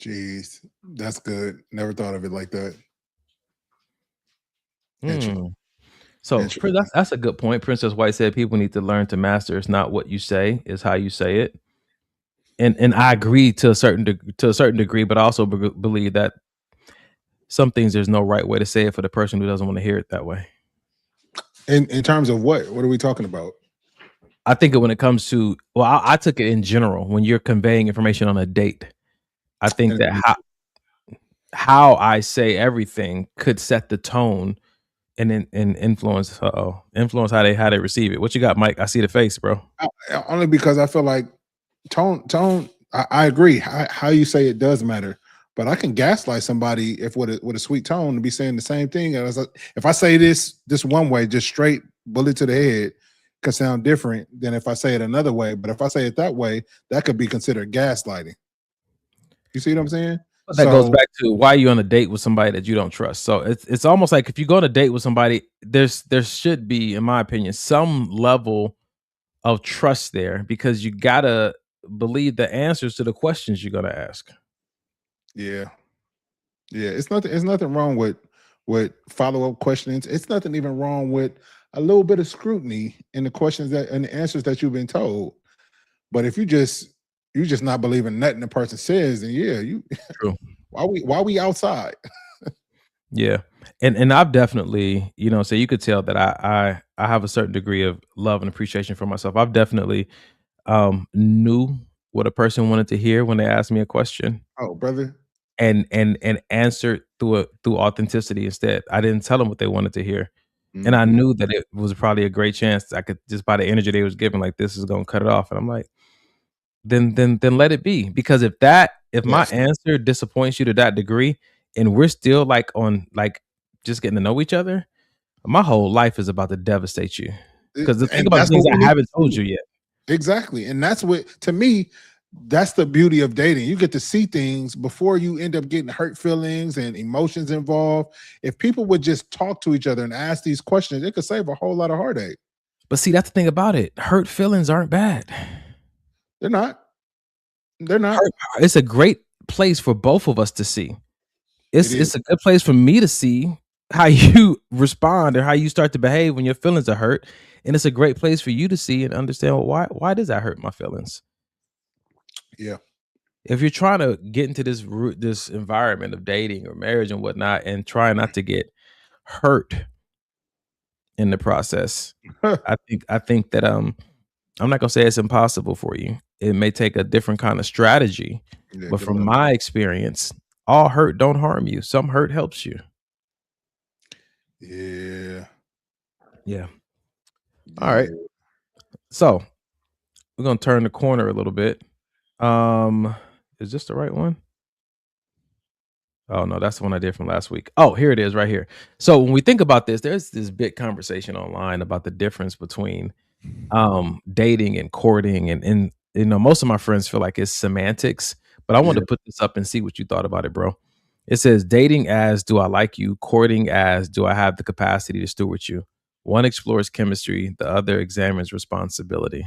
Jeez. That's good. Never thought of it like that. Interesting. So Interesting. that's a good point. Princess White said people need to learn to master. It's not what you say, it's how you say it. And I agree to a certain degree, but I also believe that some things there's no right way to say it for the person who doesn't want to hear it that way. In terms of what are we talking about? I think when it comes to, well, I took it in general. When you're conveying information on a date, I think that how I say everything could set the tone and influence how they receive it. What you got, Mike? I see the face, bro. Only because I feel like tone. I agree. How you say it does matter, but I can gaslight somebody if with a sweet tone to be saying the same thing. If I say this one way, just straight bullet to the head, can sound different than if I say it another way. But if I say it that way, that could be considered gaslighting. You see what I'm saying? That goes back to why you're on a date with somebody that you don't trust. So it's almost like if you go on a date with somebody, there should be, in my opinion, some level of trust there, because you gotta believe the answers to the questions you're gonna ask. Yeah. It's nothing wrong with follow-up questions. It's nothing even wrong with a little bit of scrutiny in the questions and the answers that you've been told. But if you just not believing nothing the person says, then yeah, you True. why we outside? Yeah. And I've definitely, so you could tell that I have a certain degree of love and appreciation for myself. I've definitely knew what a person wanted to hear when they asked me a question Oh, brother. and answered through authenticity instead. I didn't tell them what they wanted to hear. And I Mhm. knew that it was probably a great chance I could just by the energy they was giving, like this is gonna cut it off. And I'm like, then let it be. Because if my Yes. answer disappoints you to that degree and we're still like on like just getting to know each other, my whole life is about to devastate you. Because think And about the that's things what we I need to haven't told see. you yet. Exactly. And that's what, to me, that's the beauty of dating. You get to see things before you end up getting hurt feelings and emotions involved. If people would just talk to each other and ask these questions, it could save a whole lot of heartache. But see, that's the thing about it. Hurt feelings aren't bad. They're not. They're not. Hurt, it's a great place for both of us to see. It is. It's a good place for me to see how you respond or how you start to behave when your feelings are hurt. And it's a great place for you to see and understand, well, why does that hurt my feelings? Yeah. If you're trying to get into this environment of dating or marriage and whatnot and try not to get hurt in the process, I think that I'm not gonna say it's impossible for you. It may take a different kind of strategy, Yeah, but good from luck. my experience, all hurt don't harm you. Some hurt helps you. Yeah. Yeah. All right. So we're gonna turn the corner a little bit. Is this the right one? Oh no, that's the one I did from last week. Oh, here it is right here. So when we think about this, there's this big conversation online about the difference between dating and courting and most of my friends feel like it's semantics, but I wanted Yeah. to put this up and see what you thought about it, bro. It says dating as do I like you, courting as do I have the capacity to steward you. One explores chemistry, the other examines responsibility.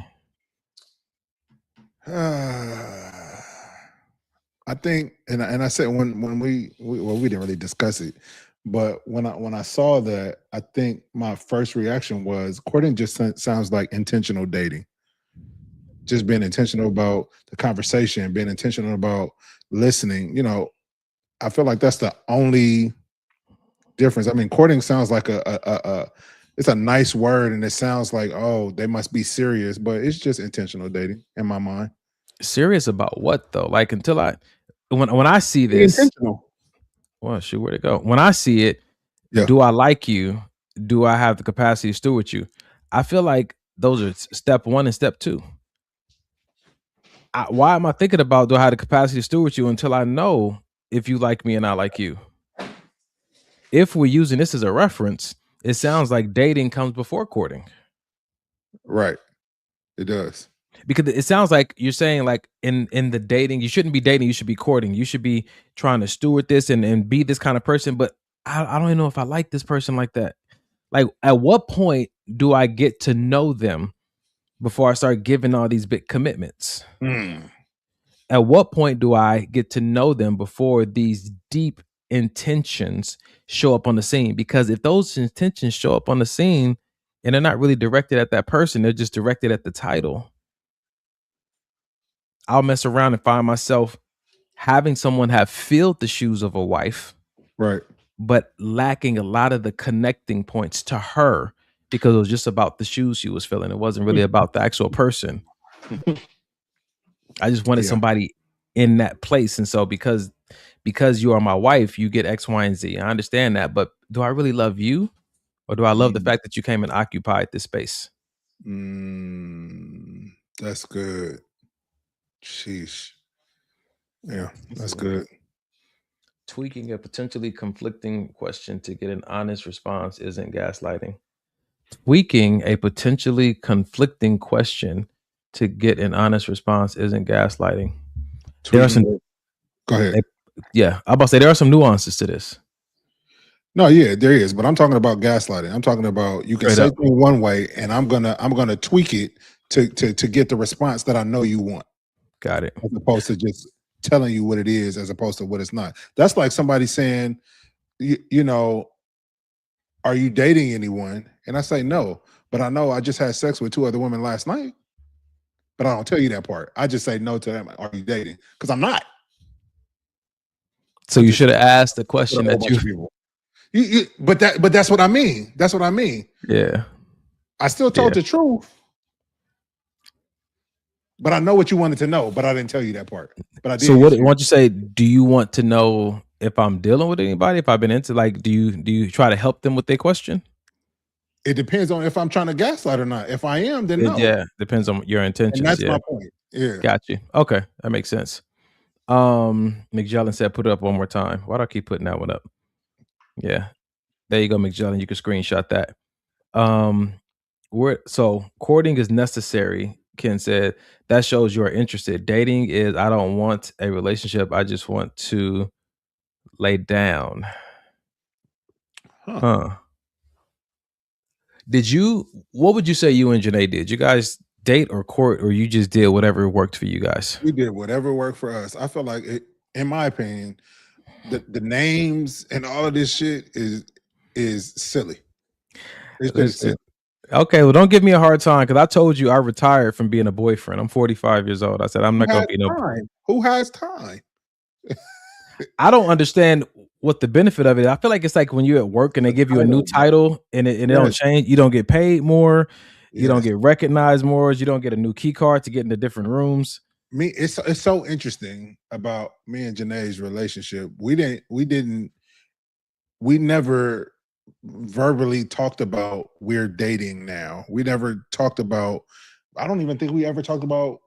I think, and I said when we didn't really discuss it, but when I saw that, I think my first reaction was courting just sounds like intentional dating, just being intentional about the conversation, being intentional about listening. I feel like that's the only difference. I mean, courting sounds like it's a nice word, and it sounds like, oh, they must be serious, but it's just intentional dating in my mind. Serious about what though? Like until when I see Be this, intentional. well, shoot, where'd it go? When I see it, Yeah. do I like you? Do I have the capacity to steward you? I feel like those are step one and step two. Why am I thinking about do I have the capacity to steward you until I know if you like me and I like you? If we're using this as a reference, it sounds like dating comes before courting. Right. It does. Because it sounds like you're saying like in the dating, you shouldn't be dating, you should be courting. You should be trying to steward this and be this kind of person. But I don't even know if I like this person like that. Like at what point do I get to know them before I start giving all these big commitments? At what point do I get to know them before these deep intentions show up on the scene? Because if those intentions show up on the scene and they're not really directed at that person, they're just directed at the title, I'll mess around and find myself having someone have filled the shoes of a wife, Right. but lacking a lot of the connecting points to her because it was just about the shoes she was filling. It wasn't really about the actual person. I just wanted Yeah. somebody in that place. And so because you are my wife, you get X, Y, and Z. I understand that. But do I really love you? Or do I love the fact that you came and occupied this space? That's good. Sheesh. Yeah, that's good. Tweaking a potentially conflicting question to get an honest response isn't gaslighting. Tweaking a potentially conflicting question to get an honest response isn't gaslighting. There are some, Go ahead. yeah, I'm about to say there are some nuances to this. No, yeah, there is, but I'm talking about gaslighting. I'm talking about you can Straight say up. things one way, and I'm gonna tweak it to get the response that I know you want, Got it. as opposed to just telling you what it is, as opposed to what it's not. That's like somebody saying, are you dating anyone? And I say no, but I know I just had sex with 2 other women last night. But I don't tell you that part. I just say no to them. Are you dating? Because I'm not. So you should have asked the question With a whole that bunch you of people. But that's what I mean. That's what I mean. Yeah. I still told the truth, but I know what you wanted to know, but I didn't tell you that part. But I did. So what? Why don't you say? Do you want to know if I'm dealing with anybody? If I've been into do you try to help them with their question? It depends on if I'm trying to gaslight or not. If I am, then no. Yeah, depends on your intentions. And that's yeah. my point. Yeah, got you. Okay, that makes sense. McJellen said, "Put it up one more time." Why do I keep putting that one up? Yeah, there you go, McJellen. You can screenshot that. So courting is necessary. Ken said that shows you are interested. Dating is I don't want a relationship. I just want to lay down. Huh. What would you say you and Janae did? You guys date or court, or you just did whatever worked for you guys? We did whatever worked for us. I feel like it, in my opinion, the names and all of this shit is silly. It's just silly. Okay, well, don't give me a hard time because I told you I retired from being a boyfriend. I'm 45 years old. I said I'm not going to be no. Who has time? I don't understand what the benefit of it. I feel like it's like when you're at work and they give you a new title and it don't change. You don't get paid more. You don't get recognized more. You don't get a new key card to get into different rooms. It's so interesting about me and Janae's relationship. We never verbally talked about we're dating now. We never talked about, I don't even think we ever talked about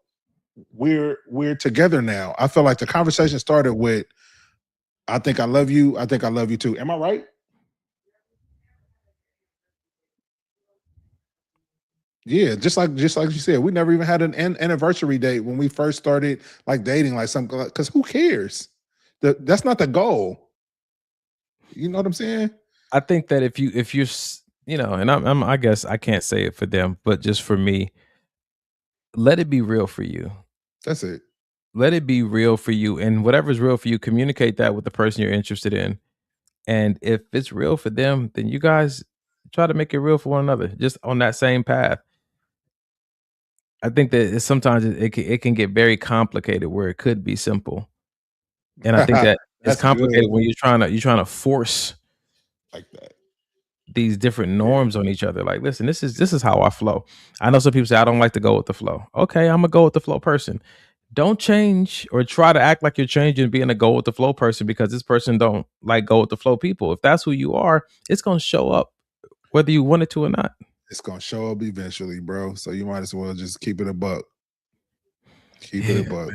we're together now. I feel like the conversation started with, I think I love you. I think I love you too. Am I right? Yeah, just like you said, we never even had an anniversary date when we first started like dating, like something, because who cares? That's not the goal. You know what I'm saying? I think that if you're, and I guess I can't say it for them, but just for me, let it be real for you. That's it. Let it be real for you, and whatever's real for you, communicate that with the person you're interested in. And if it's real for them, then you guys try to make it real for one another, just on that same path. I think that sometimes it can get very complicated where it could be simple, and I think that it's complicated when you're trying to force like that these different norms on each other. Like, listen, this is how I flow. I know some people say I don't like to go with the flow. Okay, I'm a go with the flow person. Don't change or try to act like you're changing being a go with the flow person because this person don't like go with the flow people. If that's who you are, it's gonna show up whether you want it to or not. It's gonna show up eventually, bro. So you might as well just keep it a buck. Keep it a buck.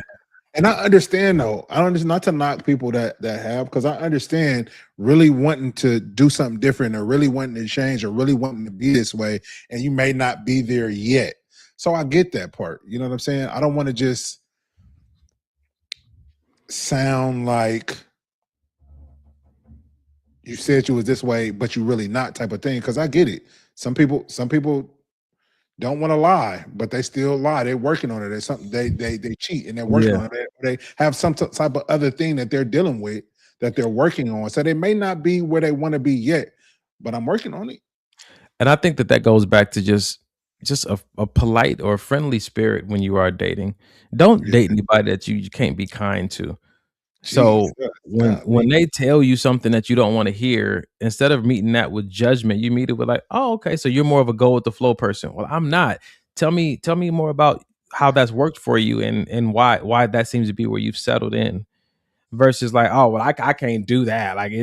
And I understand though. I don't understand, not to knock people that have, because I understand really wanting to do something different or really wanting to change or really wanting to be this way, and you may not be there yet. So I get that part. You know what I'm saying? I don't want to just sound like you said you was this way, but you really not type of thing. Because I get it. Some people don't want to lie, but they still lie. They're working on it. There's something they cheat and they're working on it. They have some type of other thing that they're dealing with that they're working on. So they may not be where they want to be yet, but I'm working on it. And I think that goes back to just a polite or friendly spirit when you are dating. Don't date anybody that you can't be kind to. So when they tell you something that you don't want to hear, instead of meeting that with judgment, you meet it with like, oh, okay, so you're more of a go with the flow person. Well, I'm not. Tell me more about how that's worked for you and why that seems to be where you've settled in, versus like, oh, well, I can't do that. Like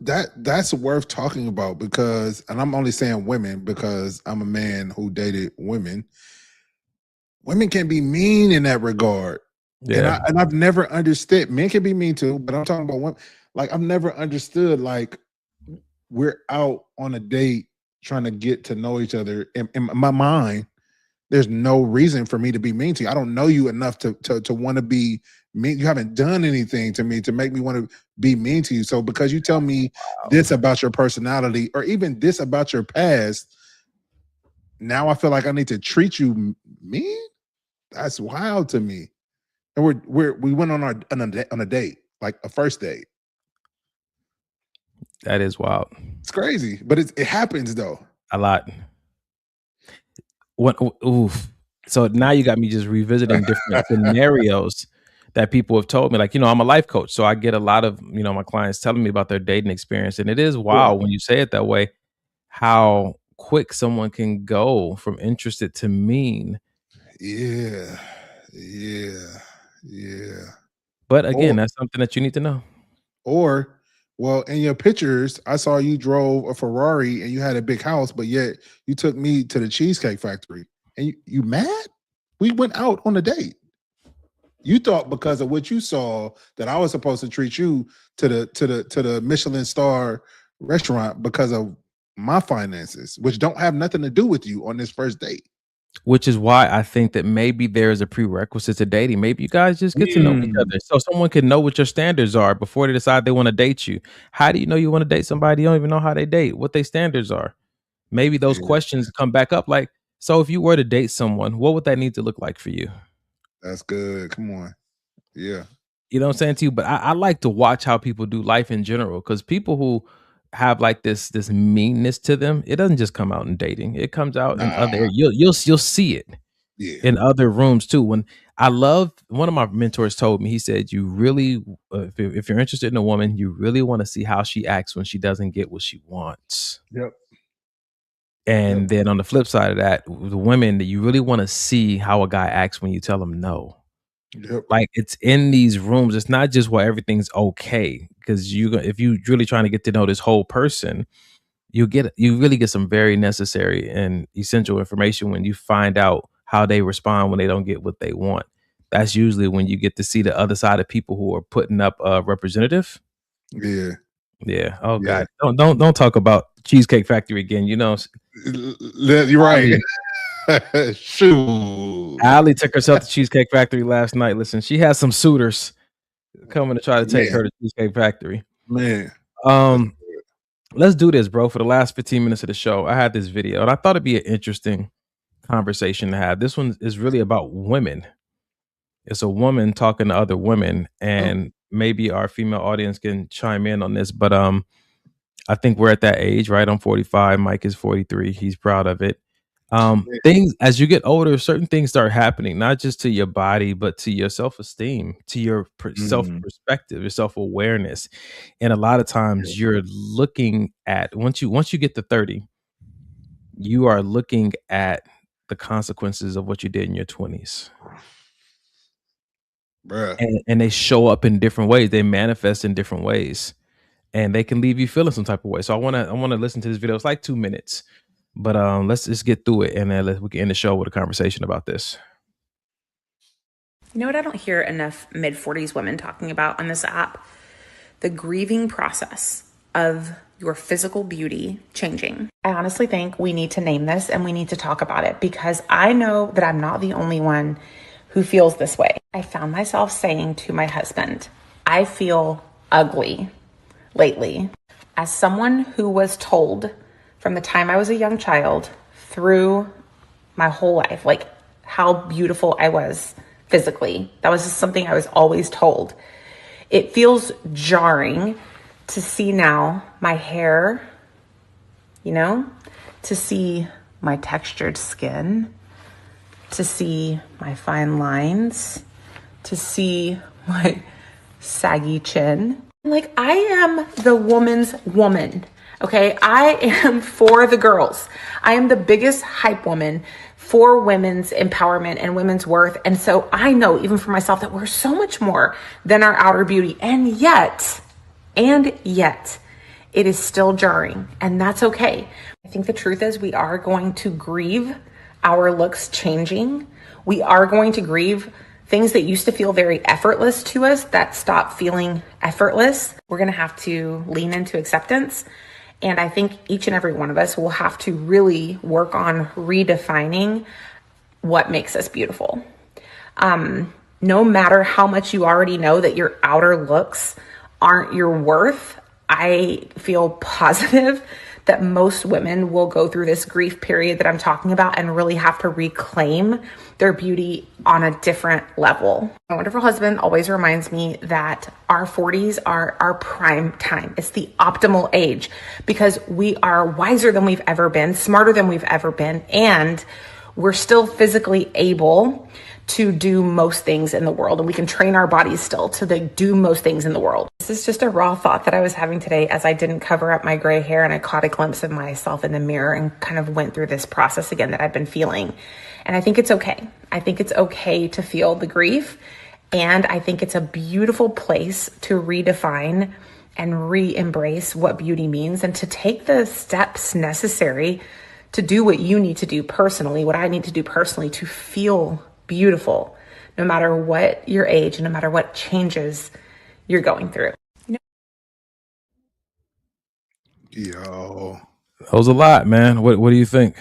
that's worth talking about, because, and I'm only saying women because I'm a man who dated women. Women can be mean in that regard. Yeah. And I've never understood. Men can be mean too, but I'm talking about women. Like, I've never understood, like, we're out on a date trying to get to know each other. In my mind, there's no reason for me to be mean to you. I don't know you enough to want to be mean. You haven't done anything to me to make me want to be mean to you. So because you tell me this about your personality or even this about your past, now I feel like I need to treat you mean? That's wild to me. And we went on a date, like a first date. That is wild. It's crazy, but it happens though. A lot. So now you got me just revisiting different scenarios. that people have told me. Like, I'm a life coach, so I get a lot of, my clients telling me about their dating experience. And it is wild when you say it that way, how quick someone can go from interested to mean. Yeah. But again, that's something that you need to know. Or, well, in your pictures, I saw you drove a Ferrari and you had a big house, but yet you took me to the Cheesecake Factory. And you mad? We went out on a date. You thought because of what you saw that I was supposed to treat you to the Michelin star restaurant because of my finances, which don't have nothing to do with you on this first date. Which is why I think that maybe there's a prerequisite to dating. Maybe you guys just get to know each other, so someone can know what your standards are before they decide they want to date you. How do you know you want to date somebody you don't even know how they date, what their standards are? Maybe those questions come back up. Like, so if you were to date someone, what would that need to look like for you? That's good. Come on. Yeah. You know what I'm saying to you? But I like to watch how people do life in general, because people who have like this meanness to them, it doesn't just come out in dating. It comes out in other. You'll see it in other rooms too. When one of my mentors told me, he said, "You really, if you're interested in a woman, you really want to see how she acts when she doesn't get what she wants." Yep. And then on the flip side of that, the women, that you really want to see how a guy acts when you tell him no. Yep. Like, it's in these rooms. It's not just where everything's okay, because if you really trying to get to know this whole person, you really get some very necessary and essential information when you find out how they respond when they don't get what they want. That's usually when you get to see the other side of people who are putting up a representative. Yeah. Oh God. Don't talk about Cheesecake Factory again. You're right. Shoot. Allie took herself to Cheesecake Factory last night. Listen, she has some suitors coming to try to take her to Cheesecake Factory. Man. Let's do this, bro. For the last 15 minutes of the show, I had this video and I thought it'd be an interesting conversation to have. This one is really about women. It's a woman talking to other women, and maybe our female audience can chime in on this. But I think we're at that age, right? I'm 45. Mike is 43. He's proud of it. Things, as you get older, certain things start happening, not just to your body, but to your self-esteem, to your self-perspective, your self-awareness. And a lot of times you're looking at, once you get to 30, you are looking at the consequences of what you did in your 20s. And they show up in different ways. They manifest in different ways, and they can leave you feeling some type of way. So I want to listen to this video. It's like 2 minutes. But let's just get through it, and then we can end the show with a conversation about this. You know what I don't hear enough mid-40s women talking about on this app? The grieving process of your physical beauty changing. I honestly think we need to name this and we need to talk about it, because I know that I'm not the only one who feels this way. I found myself saying to my husband, I feel ugly lately. As someone who was told from the time I was a young child through my whole life, like how beautiful I was physically. That was just something I was always told. It feels jarring to see now my hair, to see my textured skin, to see my fine lines, to see my saggy chin. Like, I am the woman's woman. Okay, I am for the girls. I am the biggest hype woman for women's empowerment and women's worth. And so I know, even for myself, that we're so much more than our outer beauty. And yet, it is still jarring. And that's okay. I think the truth is we are going to grieve our looks changing. We are going to grieve things that used to feel very effortless to us that stop feeling effortless. We're going to have to lean into acceptance. And I think each and every one of us will have to really work on redefining what makes us beautiful. No matter how much you already know that your outer looks aren't your worth, I feel positive that most women will go through this grief period that I'm talking about and really have to reclaim their beauty on a different level. My wonderful husband always reminds me that our 40s are our prime time. It's the optimal age because we are wiser than we've ever been, smarter than we've ever been, and we're still physically able to do most things in the world, and we can train our bodies still to do most things in the world. This is just a raw thought that I was having today as I didn't cover up my gray hair, and I caught a glimpse of myself in the mirror and kind of went through this process again that I've been feeling. And I think it's okay. I think it's okay to feel the grief. And I think it's a beautiful place to redefine and re-embrace what beauty means, and to take the steps necessary to do what you need to do personally, what I need to do personally to feel beautiful, no matter what your age and no matter what changes you're going through. Yo, That was a lot, man. What do you think?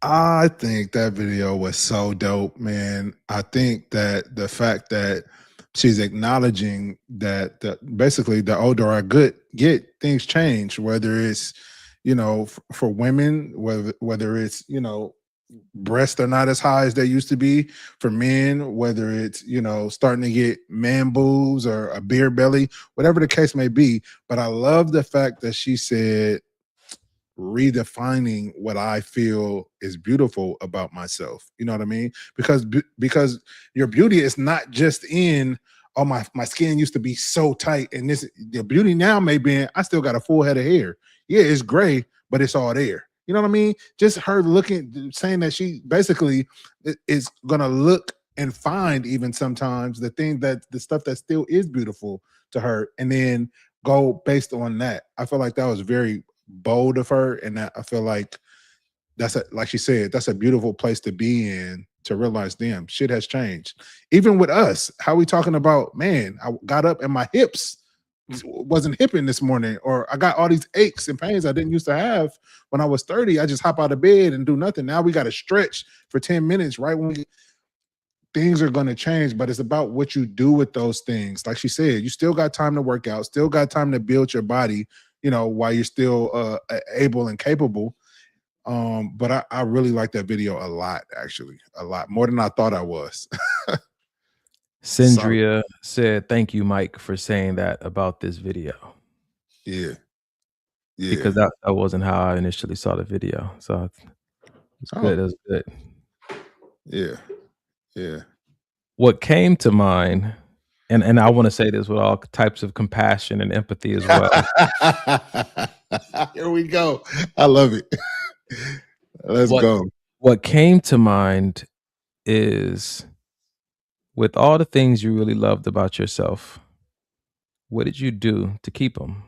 I think that video was so dope, man. I think that the fact that she's acknowledging that basically the older I get, things change, whether it's, for women, whether it's, breasts are not as high as they used to be, for men, whether it's, starting to get man boobs or a beer belly, whatever the case may be. But I love the fact that she said, redefining what I feel is beautiful about myself. You know what I mean? Because your beauty is not just in, oh, my skin used to be so tight, and the beauty now may be in, I still got a full head of hair. Yeah, it's gray, but it's all there. You know what I mean? Just her saying that she basically is gonna look and find even sometimes the stuff that still is beautiful to her, and then go based on that. I feel like that was very bold of her, and that I feel like like she said, that's a beautiful place to be in, to realize, damn, shit has changed. Even with us, how we talking about, man, I got up and my hips wasn't hipping this morning, or I got all these aches and pains I didn't used to have when I was 30. I just hop out of bed and do nothing. Now we got to stretch for 10 minutes right when things are going to change, but it's about what you do with those things. Like she said, you still got time to work out, still got time to build your body, while you're still able and capable. But I really like that video a lot, actually, a lot more than I thought I was. Sindria said, "Thank you, Mike, for saying that about this video." Yeah. Because that wasn't how I initially saw the video. So it's good. It was good. Yeah. What came to mind, and I want to say this with all types of compassion and empathy as well. Here we go. I love it. Let's go. What came to mind is, with all the things you really loved about yourself, what did you do to keep them?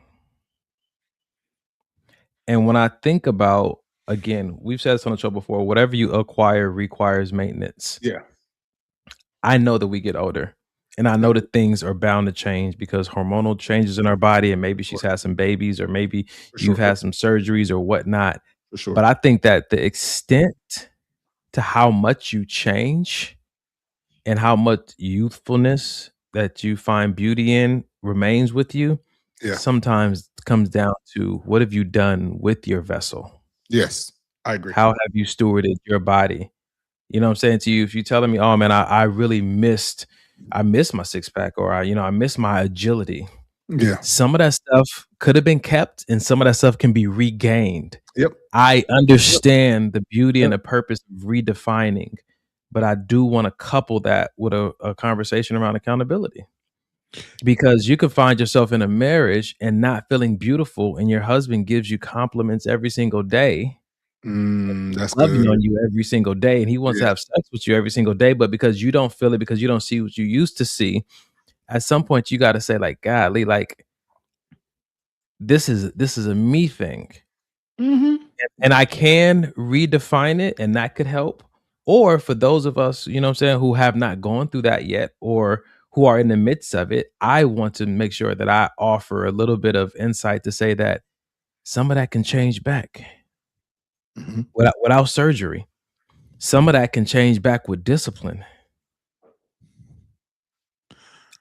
And when I think about, again, we've said this on the show before, whatever you acquire requires maintenance. Yeah. I know that we get older, and I know that things are bound to change because hormonal changes in our body, and maybe she's had some babies, or maybe you've had some surgeries or whatnot. For sure. But I think that the extent to how much you change and how much youthfulness that you find beauty in remains with you, sometimes comes down to, what have you done with your vessel? Yes, I agree. How have you stewarded your body? You know what I'm saying to you? If you're telling me, oh man, I really missed my six pack, or I miss my agility. Yeah. Some of that stuff could have been kept, and some of that stuff can be regained. Yep. I understand the beauty and the purpose of redefining, but I do want to couple that with a conversation around accountability. Because you could find yourself in a marriage and not feeling beautiful, and your husband gives you compliments every single day. That's loving good. on you every single day, and he wants to have sex with you every single day, but because you don't feel it, because you don't see what you used to see, at some point you got to say, like, golly, like, this is a me thing. And I can redefine it, and that could help. Or for those of us, you know what I'm saying, who have not gone through that yet, or who are in the midst of it, I want to make sure that I offer a little bit of insight to say that some of that can change back without surgery. Some of that can change back with discipline.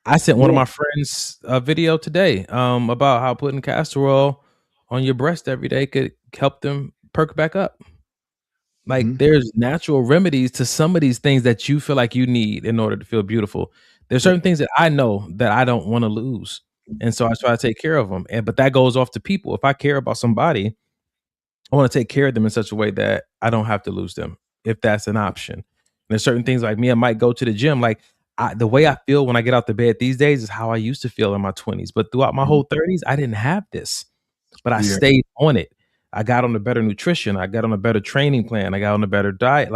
I sent one of my friends a video today about how putting castor oil on your breast every day could help them perk back up. Like, there's natural remedies to some of these things that you feel like you need in order to feel beautiful. There's certain things that I know that I don't want to lose, and so I try to take care of them. But that goes off to people. If I care about somebody, I want to take care of them in such a way that I don't have to lose them. if that's an option. And there's certain things like me, I might go to the gym. Like the way I feel when I get out the bed these days is how I used to feel in my 20s. But throughout my whole 30s, I didn't have this. But I stayed on it. I got on a better nutrition. I got on a better training plan. I got on a better diet.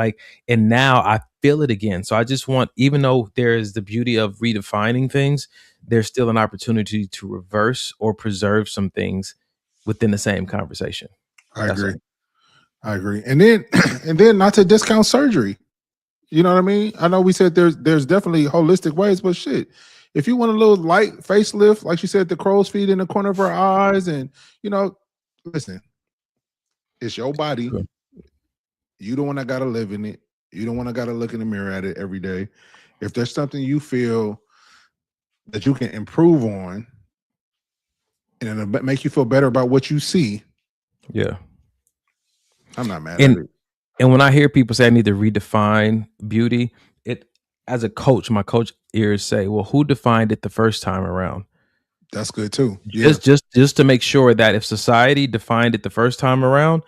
And now I feel it again. So I just want, even though there is the beauty of redefining things, there's still an opportunity to reverse or preserve some things within the same conversation. I agree. And then not to discount surgery. You know what I mean? I know we said there's definitely holistic ways, but shit, if you want a little light facelift, like you said, the crow's feet in the corner of her eyes, and listen, it's your body. You don't want to gotta live in it. You don't want to gotta look in the mirror at it every day. If there's something you feel that you can improve on, and it'll make you feel better about what you see, I'm not mad at it. And when I hear people say I need to redefine beauty, as a coach, my coach ears say, well, who defined it the first time around? That's good too. Yeah. Just to make sure that if society defined it the first time around,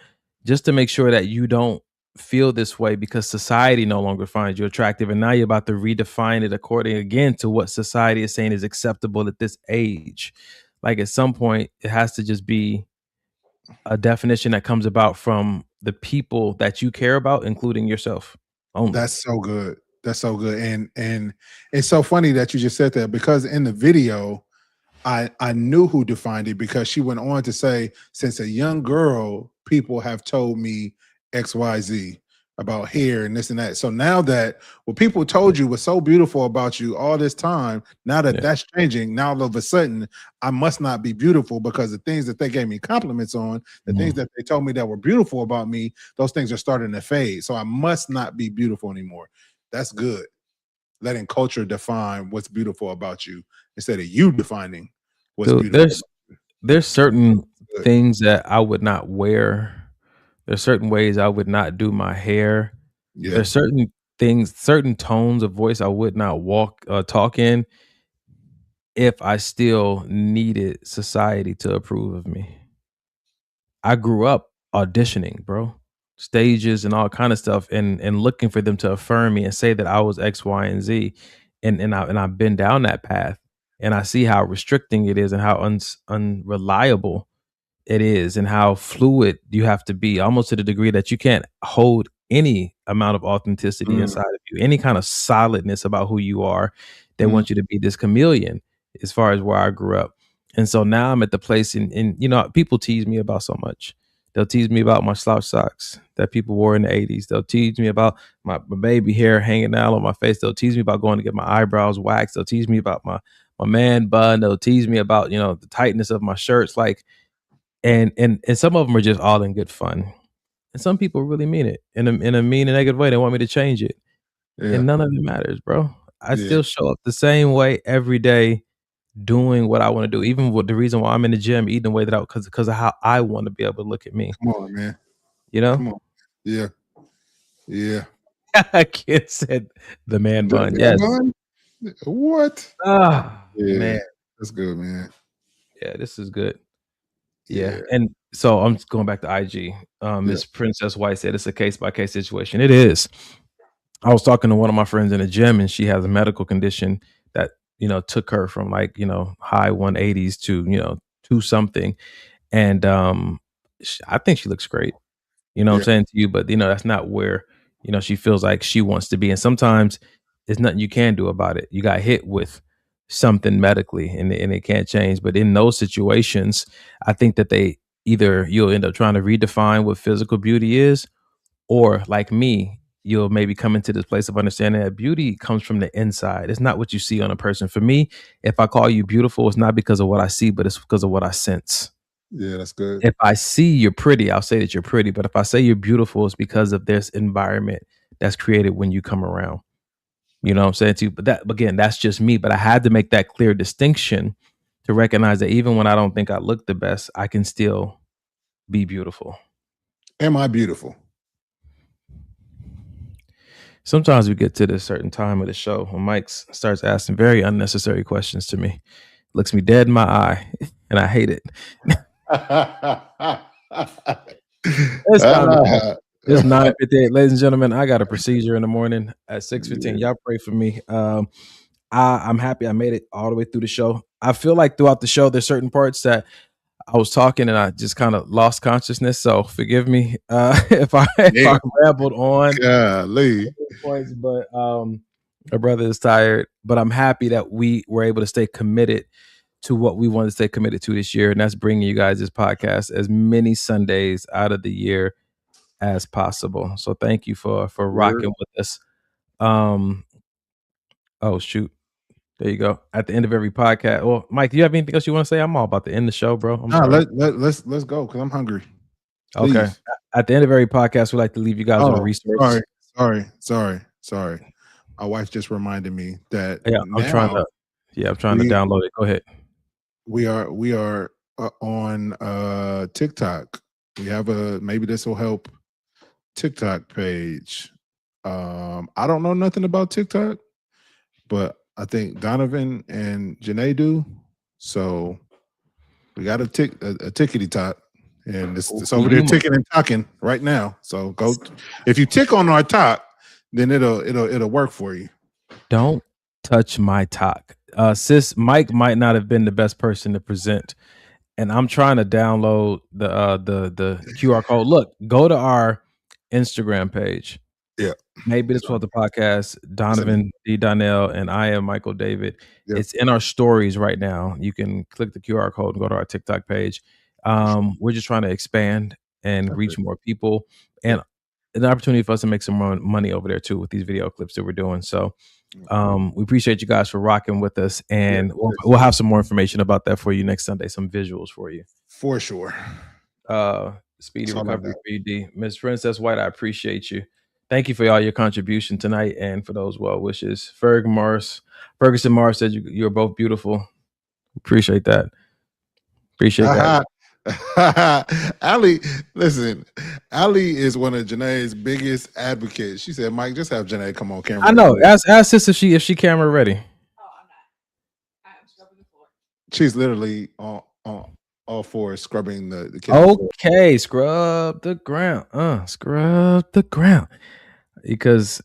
just to make sure that you don't feel this way because society no longer finds you attractive. And now you're about to redefine it according again to what society is saying is acceptable at this age. Like at some point, it has to just be a definition that comes about from the people that you care about, including yourself only. That's so good. That's so good. And it's so funny that you just said that, because in the video, I knew who defined it, because she went on to say, since a young girl, people have told me XYZ about hair and this and that. So now that what people told you was so beautiful about you all this time, now that that's changing, now all of a sudden I must not be beautiful, because the things that they gave me compliments on, the things that they told me that were beautiful about me, those things are starting to fade. So I must not be beautiful anymore. That's good. Letting culture define what's beautiful about you instead of you defining what's beautiful. There's certain things that I would not wear. There's certain ways I would not do my hair. Yeah. There's certain things, certain tones of voice I would not talk in if I still needed society to approve of me. I grew up auditioning, bro, stages and all kind of stuff, and looking for them to affirm me and say that I was X, Y, and Z, and I've been down that path, and I see how restricting it is and how unreliable it is, and how fluid you have to be, almost to the degree that you can't hold any amount of authenticity inside of you, any kind of solidness about who you are. They want you to be this chameleon, as far as where I grew up. And so now I'm at the place, and people tease me about so much. They'll tease me about my slouch socks that people wore in the 80s. They'll tease me about my baby hair hanging out on my face. They'll tease me about going to get my eyebrows waxed. They'll tease me about my man bun. They'll tease me about, the tightness of my shirts. And some of them are just all in good fun. And some people really mean it in a mean and negative way. They want me to change it. Yeah. And none of it matters, bro. I still show up the same way every day, doing what I want to do. Even with the reason why I'm in the gym, eating the way that because of how I want to be able to look at me. Come on, man. Come on. Yeah. Yeah. I can't say the man bun. Yes. Bun? What? Man. That's good, man. Yeah, this is good. Yeah. And so I'm just going back to IG. Miss Princess White said it's a case-by-case situation. It is. I was talking to one of my friends in the gym, and she has a medical condition that, took her from high 180s to, to something. And I think she looks great. What I'm saying to you, but that's not where, she feels like she wants to be. And sometimes there's nothing you can do about it. You got hit with something medically and it can't change. But in those situations, I think that you'll end up trying to redefine what physical beauty is, or like me, you'll maybe come into this place of understanding that beauty comes from the inside. It's not what you see on a person. For me, if I call you beautiful, it's not because of what I see, but it's because of what I sense. Yeah, that's good. If I see you're pretty, I'll say that you're pretty. But if I say you're beautiful, it's because of this environment that's created when you come around. You know what I'm saying to you? But that's just me. But I had to make that clear distinction to recognize that even when I don't think I look the best, I can still be beautiful. Am I beautiful? Sometimes we get to this certain time of the show when Mike starts asking very unnecessary questions to me, looks me dead in my eye, and I hate it. It's 9:58, ladies and gentlemen. I got a procedure in the morning at 6:15. Y'all pray for me. I'm happy I made it all the way through the show. I feel like throughout the show, there's certain parts that I was talking and I just kind of lost consciousness. So forgive me if I rambled on. Golly. Points, but my brother is tired. But I'm happy that we were able to stay committed to what we wanted to stay committed to this year, and that's bringing you guys this podcast as many Sundays out of the year as possible. So thank you for rocking with us. Oh shoot. There you go. At the end of every podcast. Well, Mike, do you have anything else you want to say? I'm all about to end the show, bro. Let's go because I'm hungry. Please. Okay. At the end of every podcast, we like to leave you guys with a resource. Sorry. My wife just reminded me that. Yeah, I'm trying to download it. Go ahead. We are on TikTok. We have a Maybe This Will Help TikTok page. I don't know nothing about TikTok, but I think Donovan and Janae do. So we got a tickety top, and it's over there ticking and talking right now. So go, if you tick on our top, then it'll work for you. Don't touch my talk. Sis, Mike might not have been the best person to present, and I'm trying to download the QR code. Look, go to our Instagram page. Yeah. Maybe This Will Help the Podcast, Donovan D. Donnell, and I am Michael David. Yep. It's in our stories right now. You can click the QR code and go to our TikTok page. We're just trying to expand and reach more people, and an opportunity for us to make some more money over there too with these video clips that we're doing. So we appreciate you guys for rocking with us, and we'll have some more information about that for you next Sunday, some visuals for you. For sure. Speedy recovery for you, D. Miss Princess White, I appreciate you. Thank you for all your contribution tonight and for those well wishes. Ferguson Mars said you're both beautiful. Appreciate that. Appreciate that. Ali, listen, Ali is one of Janae's biggest advocates. She said, Mike, just have Janae come on camera. I know. Ask sis if she camera ready. Oh, I'm not. I'm scrubbing the floor. She's literally on all fours scrubbing the camera. Okay, scrub the ground. Scrub the ground. Because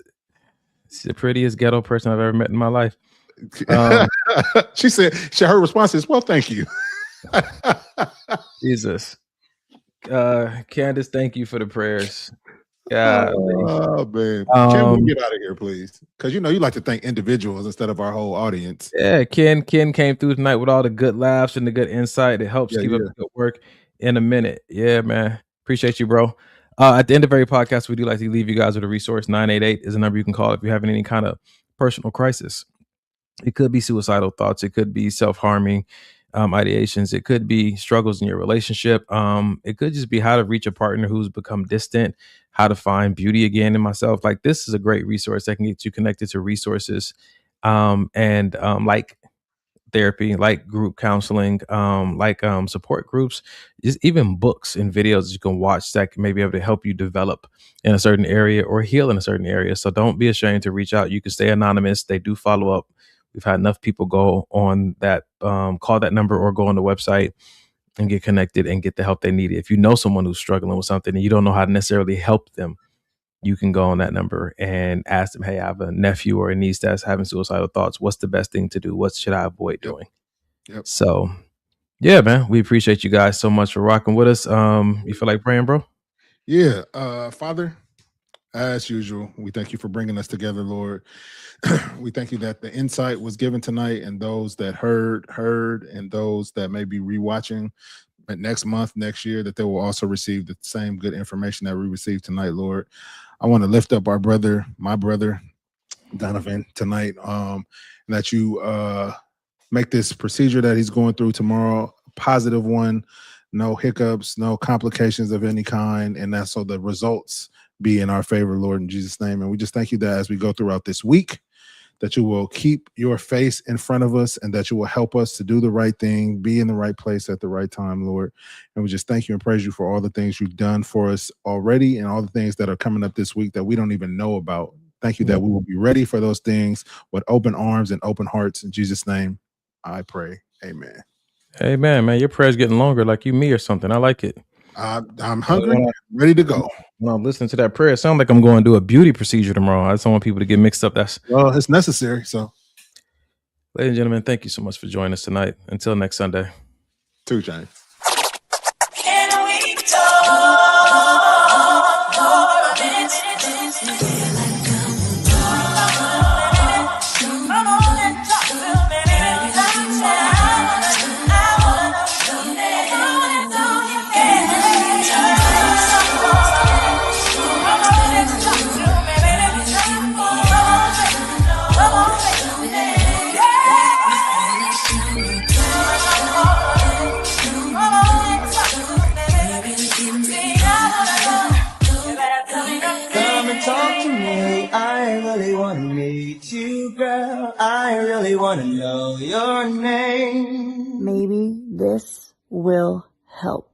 she's the prettiest ghetto person I've ever met in my life. She said, her response is, well, thank you. Jesus. Candace, thank you for the prayers. Yeah. Oh man. Can we get out of here, please? Because you like to thank individuals instead of our whole audience. Yeah, Ken came through tonight with all the good laughs and the good insight. It helps keep up the good work in a minute. Yeah, man. Appreciate you, bro. At the end of every podcast, we do like to leave you guys with a resource. 988 is a number you can call if you're having any kind of personal crisis. It could be suicidal thoughts. It could be self-harming ideations. It could be struggles in your relationship. It could just be how to reach a partner who's become distant, how to find beauty again in myself. Like, this is a great resource that can get you connected to resources and like therapy, like group counseling, like support groups, just even books and videos you can watch that may be able to help you develop in a certain area or heal in a certain area. So don't be ashamed to reach out. You can stay anonymous. They do follow up. We've had enough people go on that, call that number or go on the website and get connected and get the help they need. If you know someone who's struggling with something and you don't know how to necessarily help them, you can go on that number and ask them, hey, I have a nephew or a niece that's having suicidal thoughts. What's the best thing to do? What should I avoid doing? Yep. So, yeah, man, we appreciate you guys so much for rocking with us. You feel like praying, bro? Yeah. Father, as usual, we thank you for bringing us together, Lord. We thank you that the insight was given tonight, and those that heard, and those that may be rewatching next month, next year, that they will also receive the same good information that we received tonight, Lord. I want to lift up my brother, Donovan, tonight, that you make this procedure that he's going through tomorrow a positive one, no hiccups, no complications of any kind, and that so the results be in our favor, Lord, in Jesus' name. And we just thank you that as we go throughout this week, that you will keep your face in front of us and that you will help us to do the right thing, be in the right place at the right time, Lord. And we just thank you and praise you for all the things you've done for us already and all the things that are coming up this week that we don't even know about. Thank you that we will be ready for those things with open arms and open hearts. In Jesus' name, I pray. Amen. Amen, man. Your prayer's getting longer, like you me or something. I like it. I'm hungry, ready to go. When I'm listening to that prayer, it sounds like I'm going to do a beauty procedure tomorrow. I just don't want people to get mixed up. Well, it's necessary. So, ladies and gentlemen, thank you so much for joining us tonight. Until next Sunday. 2 Chainz. Can we talk for a minute? Come on and talk to me. Come and talk to me. I really wanna meet you, girl. I really wanna know your name. Maybe this will help.